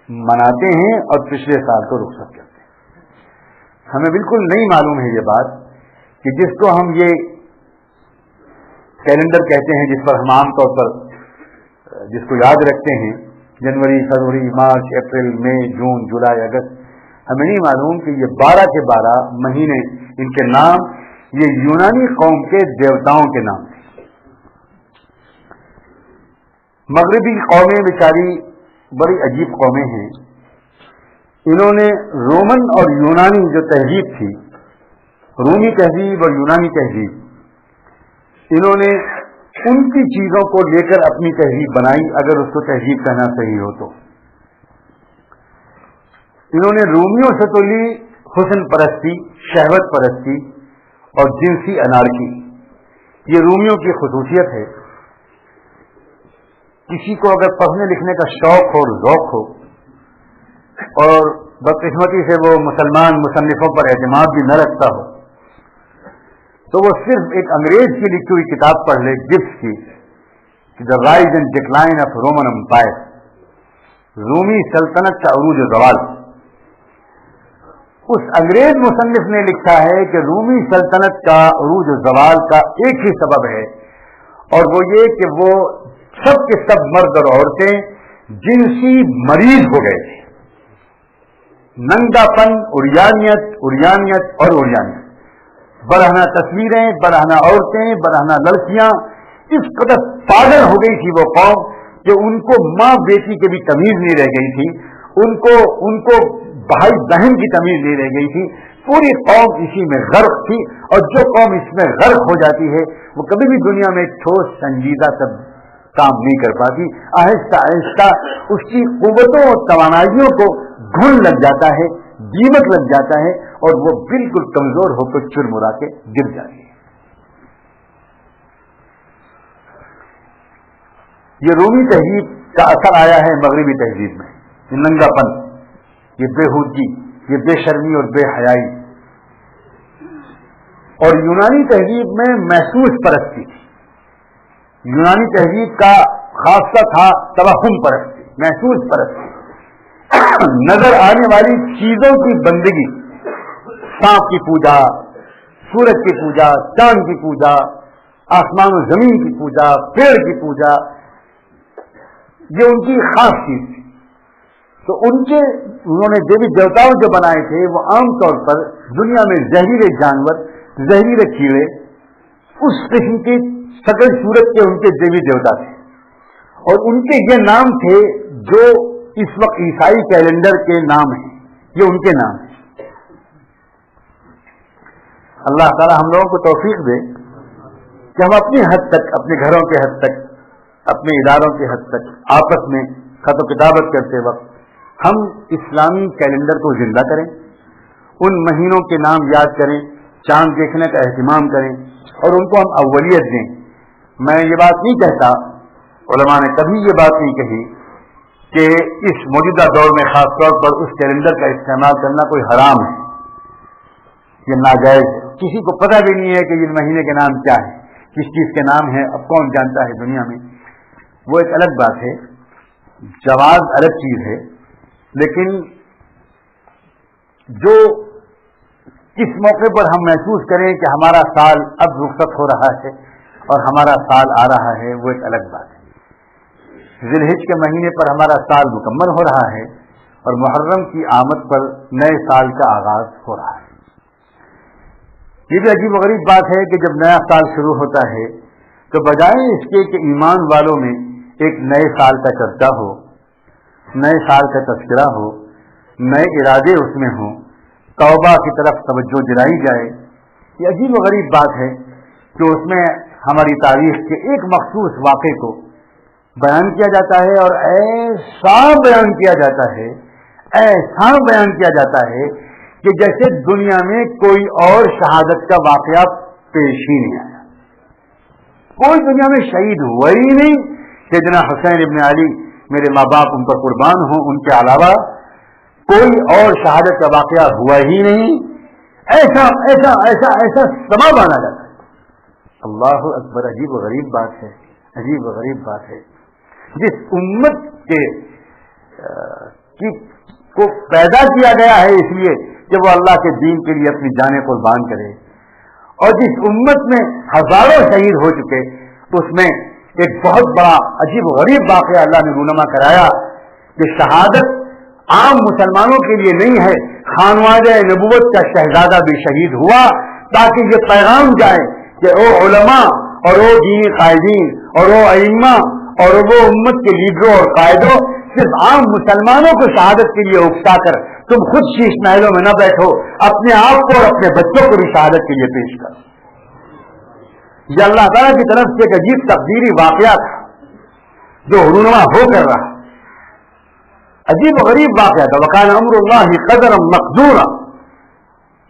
Speaker 1: مناتے ہیں اور پچھلے سال کو رخصت کرتے ہیں. ہمیں بالکل نہیں معلوم ہے یہ بات کہ جس کو ہم یہ کیلنڈر کہتے ہیں، جس پر ہم عام طور پر جس کو یاد رکھتے ہیں، جنوری، فروری، مارچ، اپریل، مئی، جون، جولائی، اگست، ہمیں نہیں معلوم کہ یہ 12 کے 12 مہینے، ان کے نام یہ یونانی قوم کے دیوتاؤں کے نام تھے. مغربی قومیں بیچاری بڑی عجیب قومیں ہیں. انہوں نے رومن اور یونانی جو تہذیب تھی، رومی تہذیب اور یونانی تہذیب، انہوں نے ان کی چیزوں کو لے کر اپنی تہذیب بنائی، اگر اس کو تہذیب کہنا صحیح ہو تو. انہوں نے رومیوں سے تو لی حسن پرستی، شہوت پرستی اور جنسی انارکی. یہ رومیوں کی خصوصیت ہے. کسی کو اگر پڑھنے لکھنے کا شوق ہو اور ذوق ہو، اور بدقسمتی سے وہ مسلمان مصنفوں پر اعتماد بھی نہ رکھتا ہو، تو وہ صرف ایک انگریز کی لکھی ہوئی کتاب پڑھ لے، گبس کی، the rise and decline of Roman empire, رومی سلطنت کا عروج و زوال. اس انگریز مصنف نے لکھا ہے کہ رومی سلطنت کا عروج و زوال کا ایک ہی سبب ہے، اور وہ یہ کہ وہ سب کے سب مرد اور عورتیں جنسی مریض ہو گئے تھے. ننگا پن، اریانیت اور اریانیت، برہنہ تصویریں، برہنہ عورتیں، برہنہ لڑکیاں، اس قدر پاگل ہو گئی تھی وہ قوم کہ ان کو ماں بیٹی کے بھی تمیز نہیں رہ گئی تھی، ان کو بھائی بہن کی تمیز نہیں رہ گئی تھی. پوری قوم اسی میں غرق تھی، اور جو قوم اس میں غرق ہو جاتی ہے وہ کبھی بھی دنیا میں ٹھوس سنجیدہ کام نہیں کر پاتی. آہستہ آہستہ اس کی قوتوں اور توانائیوں کو گھن لگ جاتا ہے، دیمک لگ جاتا ہے، اور وہ بالکل کمزور ہو کر چرمرا کے گر جاتی ہے. یہ رومی تہذیب کا اثر آیا ہے مغربی تہذیب میں. یہ ننگا پن، یہ بےہودگی، یہ بے شرمی اور بے حیائی. اور یونانی تہذیب میں محسوس پرستی تھی. یونانی تہذیب کا خاصہ تھا توہم پرستی، محسوس پرستی، نظر آنے والی چیزوں کی بندگی، سانپ کی پوجا، سورج کی پوجا، چاند کی پوجا، آسمان و زمین کی پوجا، پیڑ کی پوجا، یہ ان کی خاص چیز تھی. تو انہوں نے دیوی دیوتاؤں جو بنائے تھے وہ عام طور پر دنیا میں زہریلے جانور، زہریلے کیڑے، اس قسم کی شکل صورت کے ان کے دیوی دیوتا تھے، اور ان کے یہ نام تھے جو اس وقت عیسائی کیلنڈر کے نام ہیں، یہ ان کے نام ہیں. اللہ تعالی ہم لوگوں کو توفیق دے کہ ہم اپنی حد تک، اپنے گھروں کے حد تک، اپنے اداروں کے حد تک آپس میں خط و کتابت کرتے وقت ہم اسلامی کیلنڈر کو زندہ کریں، ان مہینوں کے نام یاد کریں، چاند دیکھنے کا اہتمام کریں اور ان کو ہم اولیت دیں. میں یہ بات نہیں کہتا، علماء نے کبھی یہ بات نہیں کہی کہ اس موجودہ دور میں خاص طور پر اس کیلنڈر کا استعمال کرنا کوئی حرام ہے، یہ ناجائز ہے. کسی کو پتہ بھی نہیں ہے کہ یہ مہینے کے نام کیا ہے، کس چیز کے نام ہے، اب کون جانتا ہے دنیا میں. وہ ایک الگ بات ہے، جواز الگ چیز ہے. لیکن جو کس موقع پر ہم محسوس کریں کہ ہمارا سال اب رخصت ہو رہا ہے اور ہمارا سال آ رہا ہے، وہ ایک الگ بات ہے. ذی الحجہ کے مہینے پر ہمارا سال مکمل ہو رہا ہے اور محرم کی آمد پر نئے سال کا آغاز ہو رہا ہے. یہ بھی عجیب و غریب بات ہے کہ جب نیا سال شروع ہوتا ہے تو بجائے اس کے کہ ایمان والوں میں ایک نئے سال کا چرچا ہو، نئے سال کا تذکرہ ہو، نئے ارادے اس میں ہوں، توبہ کی طرف توجہ دلائی جائے. یہ عجیب و غریب بات ہے کہ اس میں ہماری تاریخ کے ایک مخصوص واقعے کو بیان کیا جاتا ہے اور ایسا بیان کیا جاتا ہے، ایسا بیان کیا جاتا ہے کہ جیسے دنیا میں کوئی اور شہادت کا واقعہ پیش ہی نہیں آیا. کوئی دنیا میں شہید ہوا ہی نہیں. سیدنا حسین ابن علی، میرے ماں باپ ان پر قربان ہوں، ان کے علاوہ کوئی اور شہادت کا واقعہ ہوا ہی نہیں. ایسا ایسا ایسا ایسا سما بانا جاتا ہے. اللہ اکبر، عجیب و غریب بات ہے، عجیب و غریب بات ہے. جس امت کو پیدا کیا گیا ہے اس لیے کہ وہ اللہ کے دین کے لیے اپنی جانیں قربان کرے، اور جس امت میں ہزاروں شہید ہو چکے، اس میں ایک بہت بڑا عجیب و غریب واقعہ اللہ نے رونما کرایا کہ شہادت عام مسلمانوں کے لیے نہیں ہے. خانوادہ نبوت کا شہزادہ بھی شہید ہوا تاکہ یہ پیغام جائے کہ او علماء اور او دینی قائدین اور او ائمہ اور وہ امت کے لیڈروں اور قائدوں، صرف عام مسلمانوں کو شہادت کے لیے اکسا کر تم خود شیش محلوں میں نہ بیٹھو، اپنے آپ کو اور اپنے بچوں کو بھی شہادت کے لیے پیش کرو. یہ اللہ تعالیٰ کی طرف سے ایک عجیب تقدیری واقعہ تھا جو رونما ہو کر رہا. عجیب و غریب واقعہ تھا. وکان امر اللہ قدرا مقدورا.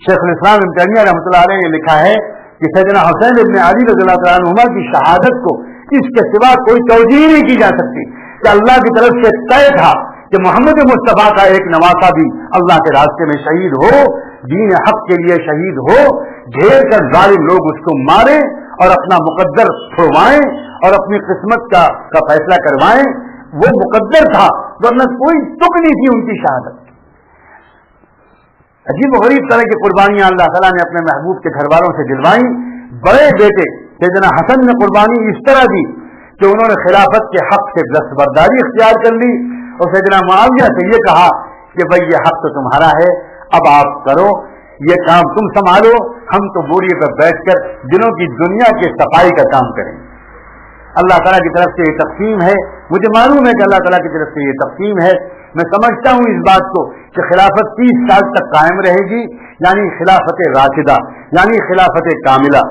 Speaker 1: شیخ الاسلام ابن تیمیہ رحمۃ اللہ علیہ نے لکھا ہے کہ سیدنا حسین ابن علی رضی اللہ تعالیٰ عنہما کی شہادت کو اس کے سوا کوئی توجیہ نہیں کی جا سکتی کہ اللہ کی طرف سے طے تھا کہ محمد مصطفیٰ کا ایک نواسا بھی اللہ کے راستے میں شہید ہو، دین حق کے لیے شہید ہو، گھیر کر ظالم لوگ اس کو ماریں اور اپنا مقدر چھڑوائیں اور اپنی قسمت کا فیصلہ کروائیں. وہ مقدر تھا، ورنہ کوئی تک نہیں تھی ان کی شہادت. عجیب و غریب طرح کی قربانیاں اللہ تعالیٰ نے اپنے محبوب کے گھر والوں سے دلوائیں. بڑے بیٹے سیدنا حسن نے قربانی اس طرح دی کہ انہوں نے خلافت کے حق سے دستبرداری اختیار کر لی اور سیدنا معاویہ سے یہ کہا کہ بھائی یہ حق تو تمہارا ہے، اب آپ کرو، یہ کام تم سنبھالو، ہم تو بوریے پر بیٹھ کر دنوں کی دنیا کے صفائی کا کام کریں. اللہ تعالیٰ کی طرف سے یہ تقسیم ہے. مجھے معلوم ہے کہ اللہ تعالیٰ کی طرف سے یہ تقسیم ہے. میں سمجھتا ہوں اس بات کو کہ خلافت 30 سال تک قائم رہے گی، یعنی خلافت راشدہ، یعنی خلافت کاملہ.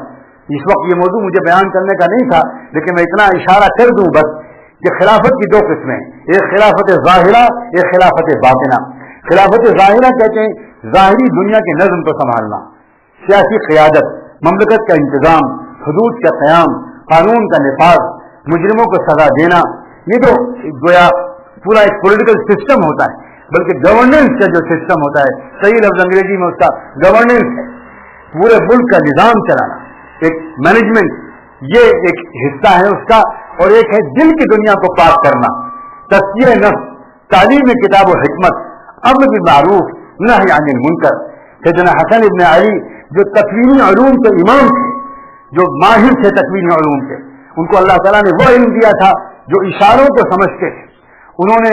Speaker 1: اس وقت یہ موضوع مجھے بیان کرنے کا نہیں تھا، لیکن میں اتنا اشارہ کر دوں بس کہ خلافت کی 2 قسمیں، ایک خلافت ظاہرہ، ایک خلافت باطنہ. خلافت ظاہرہ کہتے ہیں ظاہری دنیا کے نظم کو سنبھالنا، سیاسی قیادت، مملکت کا انتظام، حدود کا قیام، قانون کا نفاذ، مجرموں کو سزا دینا. یہ تو گویا پورا ایک پولیٹیکل سسٹم ہوتا ہے، بلکہ گورننس کا جو سسٹم ہوتا ہے، صحیح لفظ انگریزی میں اس کا گورننس ہے، پورے ملک کا نظام چلانا، ایک مینجمنٹ، یہ ایک حصہ ہے اس کا. اور ایک ہے دل کی دنیا کو پاک کرنا، تزکیہ نفس، تعلیم کتاب و حکمت، امر بالمعروف، نہی عن المنکر. سیدنا حسن ابن علی جو تکوینی علوم کے امام تھے، جو ماہر تھے تکوینی علوم کے، ان کو اللہ تعالیٰ نے وہ علم دیا تھا جو اشاروں کو سمجھتے تھے. انہوں نے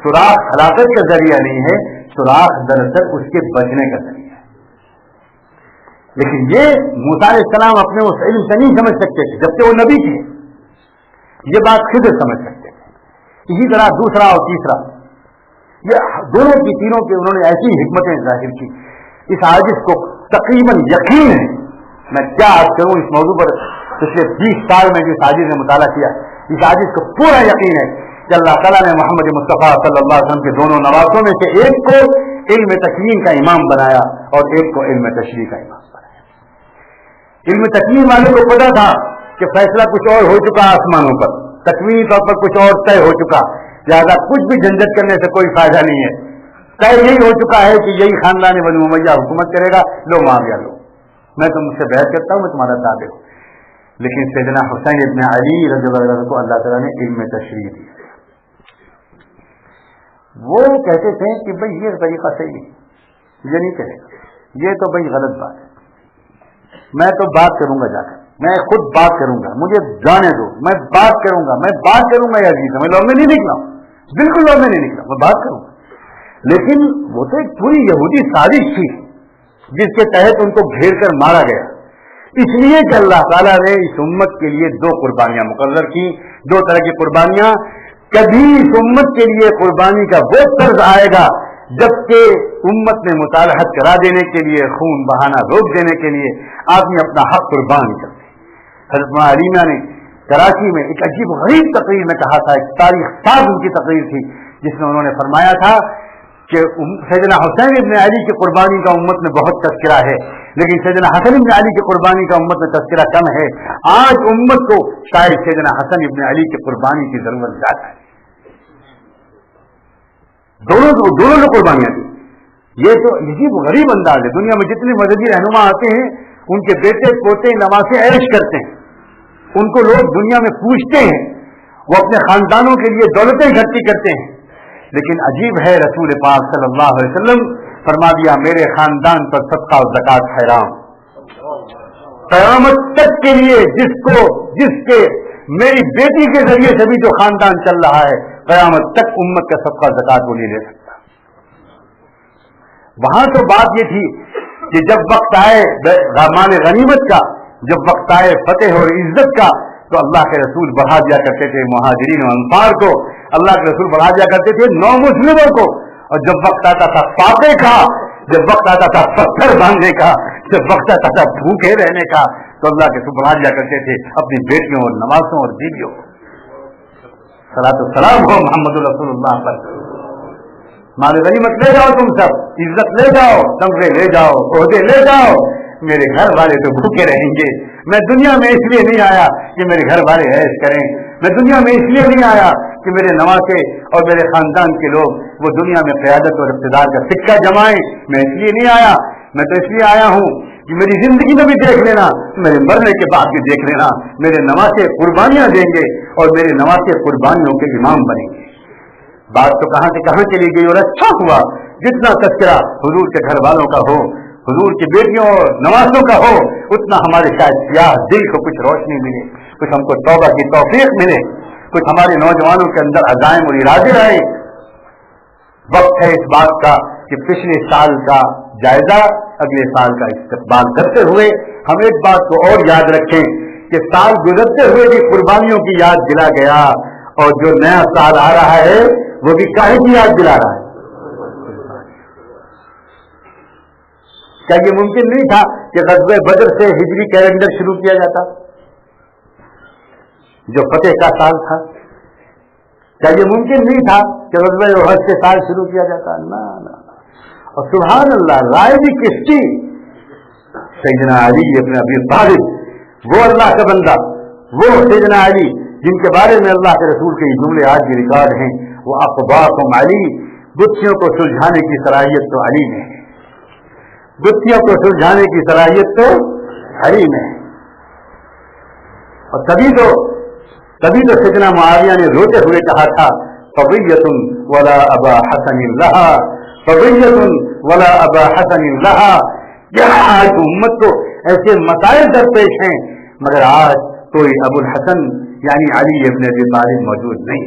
Speaker 1: سوراخ ہلاکت کا ذریعہ نہیں ہے، سوراخ دراصل اس کے بچنے کا ذریعہ ہے۔ لیکن یہ موسیٰ علیہ السلام اپنے اس علم سے نہیں سمجھ سکتے تھے جبکہ وہ نبی تھے، یہ بات خضر سمجھ سکتے تھے۔ اسی طرح دوسرا اور تیسرا، یہ دونوں کی تینوں کے انہوں نے ایسی حکمتیں ظاہر کی۔ اس عاجز کو تقریباً یقین ہے، میں کیا عرض کروں اس موضوع پر، پچھلے 20 سال میں جس عاجز نے مطالعہ کیا، اس عاجز کو پورا یقین ہے کہ اللہ تعالیٰ نے محمد مصطفیٰ صلی اللہ علیہ وسلم کے دونوں نواسوں میں سے ایک کو علم تکوین کا امام بنایا اور ایک کو علم تشریح کا امام بنایا۔ علم تکوین والوں کو پتا تھا کہ فیصلہ کچھ اور ہو چکا آسمانوں پر، تکوینی طور پر کچھ اور طے ہو چکا، لہٰذا کچھ بھی جھنجھٹ کرنے سے کوئی فائدہ نہیں ہے، طے یہی ہو چکا ہے کہ یہی خاندان بنو امیہ حکومت کرے گا، لو معاویہ لو، میں تم سے بیعت کرتا ہوں، میں تمہارا تابع ہوں۔ لیکن سیدنا حسین ابن علی رضی اللہ عنہ کو اللہ تعالیٰ نے علم تشریح دی۔ وہ کہتے تھے کہ بھئی یہ طریقہ صحیح نہیں، یہ نہیں کرے گا، یہ تو بھئی غلط بات ہے، میں تو بات کروں گا جا کر، میں خود بات کروں گا، مجھے جانے دو، میں بات کروں گا یا عزیز، میں لوگ میں نہیں نکلا ہوں، بالکل لوگ میں نہیں نکلا، میں بات کروں گا۔ لیکن وہ تو ایک پوری یہودی سازش تھی جس کے تحت ان کو گھیر کر مارا گیا، اس لیے کہ اللہ تعالیٰ نے اس امت کے لیے 2 قربانیاں مقرر کی، 2 طرح کی قربانیاں۔ کبھی اس امت کے لیے قربانی کا وہ طرز آئے گا جبکہ امت میں مصالحت کرا دینے کے لیے، خون بہانا روک دینے کے لیے آدمی اپنا حق قربان کرتے۔ حضرت علیمہ نے کراچی میں ایک عجیب غریب تقریر میں کہا تھا، ایک تاریخ ساز ان کی تقریر تھی جس میں انہوں نے فرمایا تھا کہ سیدنا حسین ابن علی کی قربانی کا امت میں بہت تذکرہ ہے، لیکن سیدنا حسن ابن علی کی قربانی کا امت میں تذکرہ کم ہے۔ آج امت کو شاید سیدنا حسن ابن علی کی قربانی کی ضرورت زیادہ ہے۔ دونوں جو قربانیاں تھیں، یہ تو عجیب غریب انداز ہے۔ دنیا میں جتنے مذہبی رہنما آتے ہیں ان کے بیٹے پوتے نواسے عیش کرتے ہیں، ان کو لوگ دنیا میں پوچھتے ہیں، وہ اپنے خاندانوں کے لیے دولتیں اکٹھی کرتے ہیں، لیکن عجیب ہے رسول پاک صلی اللہ علیہ وسلم فرما دیا میرے خاندان پر صدقہ و زکات حرام، قیامت تک کے لیے جس کے میری بیٹی کے ذریعے سے بھی جو خاندان چل رہا ہے، قیامت تک امت کا صدقہ زکات وہ نہیں لے سکتا۔ وہاں تو بات یہ تھی کہ جب وقت آئے مال غنیمت کا، جب وقت آئے فتح اور عزت کا، تو اللہ کے رسول بڑھا دیا کرتے تھے مہاجرین و انصار کو، اللہ کے رسول بڑھا دیا کرتے تھے نو مسلموں کو، اور جب وقت آتا تھا فاقے کا، جب وقت آتا تھا پتھر باندھنے کا، جب وقت آتا تھا بھوکے رہنے کا، تو اللہ کے رسول بڑھا دیا کرتے تھے اپنی بیٹیوں اور نواسوں اور بیویوں کو۔ صلاۃ السلام ہو محمد رسول اللہ پر۔ مال غنیمت لے جاؤ، تم سب عزت لے جاؤ، تمغے لے جاؤ، عہدے لے جاؤ، میرے گھر والے تو بھوکے رہیں گے۔ میں دنیا میں اس لیے نہیں آیا کہ میرے گھر والے عیش کریں، میں دنیا میں اس لیے نہیں آیا کہ میرے نواسے اور میرے خاندان کے لوگ وہ دنیا میں قیادت اور اقتدار کا سکہ جمائیں، میں اس لیے نہیں آیا، میں تو اس لیے آیا ہوں کہ میری زندگی میں بھی دیکھ لینا، میرے مرنے کے بعد بھی دیکھ لینا، میرے نواسے قربانیاں دیں گے اور میرے نواسے قربانیوں کے امام بنیں گے۔ بات تو کہاں سے کہاں چلی گئی، اور اچھا ہوا جتنا تذکرہ حضور کے گھر والوں کا ہو، حضور کی بیٹیوں اور نواسوں کا ہو، اتنا ہمارے شاید سیاہ دل کو کچھ روشنی ملے، کچھ ہم کو توبہ کی توفیق ملے، کچھ ہمارے نوجوانوں کے اندر عزائم اور ارادے آئے۔ وقت ہے اس بات کا کہ پچھلے سال کا جائزہ اگلے سال کا استقبال کرتے ہوئے ہم ایک بات کو اور یاد رکھیں کہ سال گزرتے ہوئے بھی قربانیوں کی یاد دلا گیا، اور جو نیا سال آ رہا ہے وہ بھی کاہے کی یاد دلا رہا ہے۔ کیا یہ ممکن نہیں تھا کہ غزوہ بدر سے ہجری کیلنڈر شروع کیا جاتا جو فتح کا سال تھا؟ کیا یہ ممکن نہیں تھا کہ غزوہ احد سے سال شروع کیا جاتا؟ نہ۔ اور سبحان اللہ، رائے بھی کس کی؟ سیدنا علی ابن ابی طالب، وہ اللہ کا بندہ، وہ سیدنا علی جن کے بارے میں اللہ کے رسول کے یہ جملے آج بھی ریکارڈ ہیں، وہ اقباکم علی، گتھیوں کو سلجھانے کی صلاحیت تو علی میں ہے، گتھیوں کو سلجھانے کی صلاحیت تو علی میں ہے۔ اور تبھی تو سیدنا معاویہ نے روتے ہوئے کہا تھا فضیۃ ولا ابا حسن لہا، فضیۃ ولا ابا حسن لہا۔ آج امت کو ایسے مسائل درپیش ہیں مگر آج کوئی ابو الحسن یعنی علی ابن ابی طالب موجود نہیں۔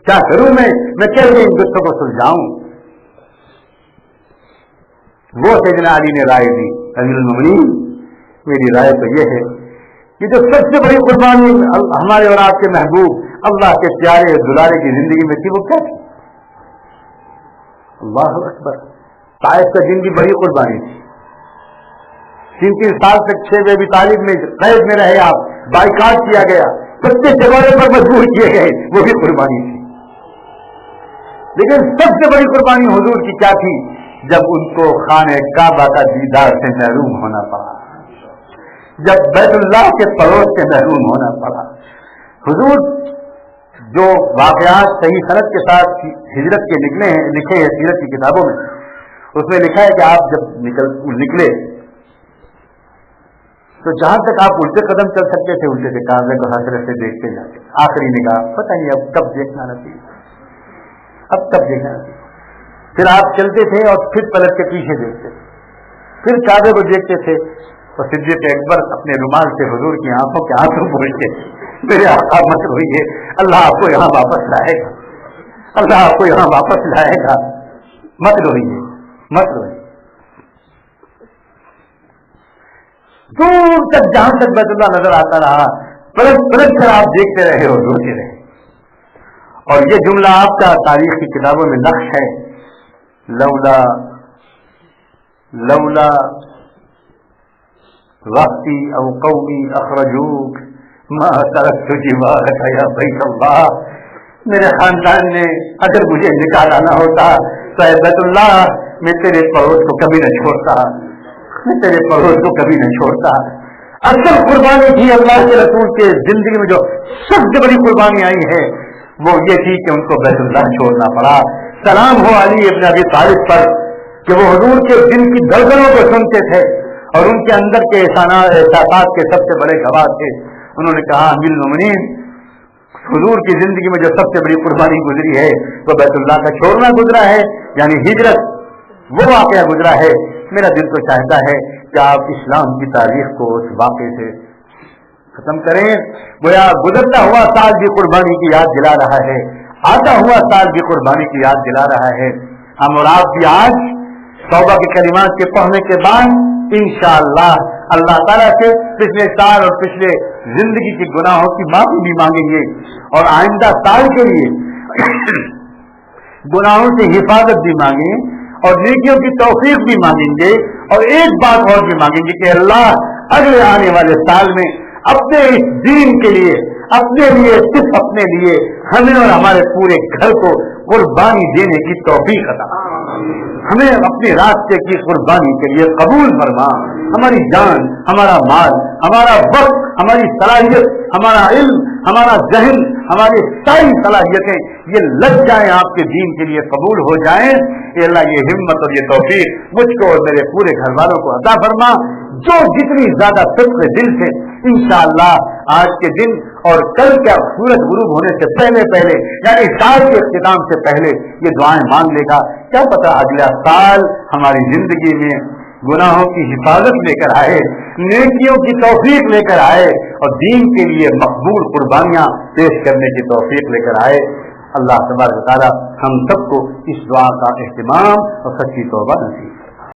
Speaker 1: کیا کروں میں کیسے ان گتوں کو سلجھاؤں؟ وہ سیدنا علی نے رائے دی، امیر المومنین میری رائے تو یہ ہے کہ جو سب سے بڑی قربانی ہمارے اور آپ کے محبوب اللہ کے پیارے دلارے کی زندگی میں تھی وہ کیا تھی؟ اللہ اکبر، طائف کا دن کی بڑی قربانی تھی. 3 سال تک 6 ابی طالب میں قید میں رہے آپ، بائیکاٹ کیا گیا، سچے چبارے پر مجبور کیے گئے، وہ بھی قربانی تھی. لیکن سب سے بڑی قربانی حضور کی کیا تھی؟ جب ان کو خانہ کعبہ کا دیدار سے محروم ہونا پڑا، جب بیت اللہ کے پڑوس سے محروم ہونا پڑا. حضور جو واقعات صحیح سند کے ساتھ ہجرت کے لکھے ہیں سیرت کی کتابوں میں، اس میں لکھا ہے کہ آپ جب نکلے تو جہاں تک آپ الٹے قدم چل سکتے تھے الٹے سے کعبے کو حسرت سے دیکھتے جاتے. آخری نگاہ پتہ نہیں اب کب دیکھنا نصیب، اب کب دیکھنا نصیب. پھر آپ چلتے تھے اور پھر پلٹ کے پیچھے دیکھتے تھے، پھر کعبے کو دیکھتے تھے. اور صدیق اکبر اپنے رومال سے حضور کی آنکھوں کے آنسو پوچھتے، میرے آقا مت روئیے، اللہ آپ کو یہاں واپس لائے گا، اللہ آپ کو یہاں واپس لائے گا، مت روئیے مت روئیے. دور تک جہاں تک بیت اللہ نظر آتا رہا پلٹ پلٹ کر آپ دیکھتے رہے اور روتے رہے. اور یہ جملہ آپ کا تاریخ کی کتابوں میں نقش ہے، لولا وقتی او قومی اخرجوک ما ترکت جوارک یا بیت اللہ. میرے خاندان نے اگر مجھے نکالا نہ ہوتا تو اے بیت اللہ میں تیرے پڑوس کو کبھی نہ چھوڑتا، میں تیرے پڑوس کو کبھی نہ چھوڑتا. اصل قربانی تھی اللہ کے رسول کے زندگی میں جو سب سے بڑی قربانی آئی ہے وہ یہ تھی کہ ان کو بیت اللہ چھوڑنا پڑا. سلام ہو علی ابن ابی طالب پر کہ وہ حضور کے دل کی دردوں کو سنتے تھے اور ان کے اندر کے احساسات کے سب سے بڑے گواہ تھے. انہوں نے کہا امیر المومنین حضور کی زندگی میں جو سب سے بڑی قربانی گزری ہے وہ بیت اللہ کا چھوڑنا گزرا ہے، یعنی ہجرت وہ واقعہ گزرا ہے. میرا دل تو چاہتا ہے کہ آپ اسلام کی تاریخ کو اس واقعے سے ختم کریں. گویا گزرتا ہوا سال بھی قربانی کی یاد دلا رہا ہے، آتا ہوا سال بھی قربانی کی یاد دلا رہا ہے. ہم اور آپ بھی آج توبہ کے کلمات کے پڑھنے کے بعد انشاءاللہ اللہ تعالیٰ سے پچھلے سال اور پچھلے زندگی کے گناہوں کی معافی بھی مانگیں گے اور آئندہ سال کے لیے گناہوں سے حفاظت بھی مانگیں اور نیکیوں کی توفیق بھی مانگیں گے. اور ایک بات اور بھی مانگیں گے کہ اللہ اگلے آنے والے سال میں اپنے اس دین کے لیے، اپنے لیے، صرف اپنے لیے ہمیں اور ہمارے پورے گھر کو قربانی دینے کی توفیق عطا، ہمیں اپنے راستے کی قربانی کے لیے قبول فرما. ہماری جان، ہمارا مال، ہمارا وقت، ہماری صلاحیت، ہمارا علم، ہمارا ذہن، ہماری ساری صلاحیتیں یہ لگ جائیں آپ کے دین کے لیے، قبول ہو جائیں. کہ اللہ یہ ہمت اور یہ توفیق مجھ کو اور میرے پورے گھر والوں کو عطا فرما. جو جتنی زیادہ صدق دل سے انشاءاللہ آج کے دن اور کل کا سورج غروب ہونے سے پہلے یعنی سال کے اختتام سے پہلے یہ دعائیں مانگ لے گا، کیا پتا اگلا سال ہماری زندگی میں گناہوں کی حفاظت لے کر آئے، نیکیوں کی توفیق لے کر آئے اور دین کے لیے مقبول قربانیاں پیش کرنے کی توفیق لے کر آئے. اللہ تبارک و تعالی ہم سب کو اس دعا کا اہتمام اور سچی توبہ نصیب